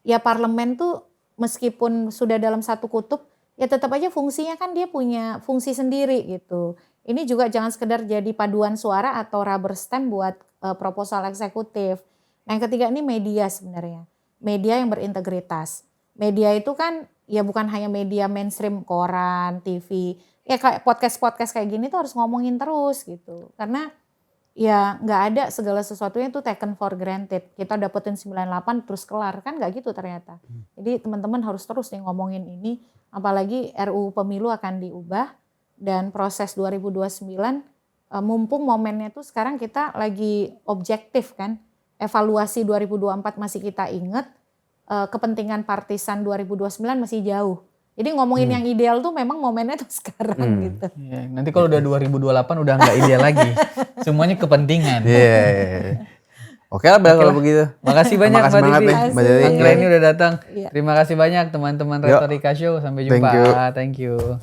ya parlemen tuh meskipun sudah dalam satu kutub ya tetap aja fungsinya kan dia punya fungsi sendiri gitu. Ini juga jangan sekedar jadi paduan suara atau rubber stamp buat proposal eksekutif. Nah yang ketiga ini media sebenarnya. Media yang berintegritas. Media itu kan ya bukan hanya media mainstream, koran, TV. Ya kayak podcast-podcast kayak gini tuh harus ngomongin terus gitu. Karena ya nggak ada segala sesuatunya itu taken for granted. Kita dapetin 98 terus kelar, kan nggak gitu ternyata. Jadi teman-teman harus terus nih ngomongin ini, apalagi RUU Pemilu akan diubah dan proses 2029 mumpung momennya tuh sekarang kita lagi objektif kan, evaluasi 2024 masih kita ingat, kepentingan partisan 2029 masih jauh. Jadi ngomongin yang ideal tuh memang momennya tuh sekarang gitu. Iya, nanti kalau udah 2028 udah nggak ideal lagi. Semuanya kepentingan. Iya. Oke lah kalau begitu. Makasih banyak Makasih Mbak banget Titi. nih, Mbak Titi. Anggreni udah datang. Iya. Terima kasih banyak teman-teman Yuk. Retorika Show. Sampai jumpa. Thank you. Thank you.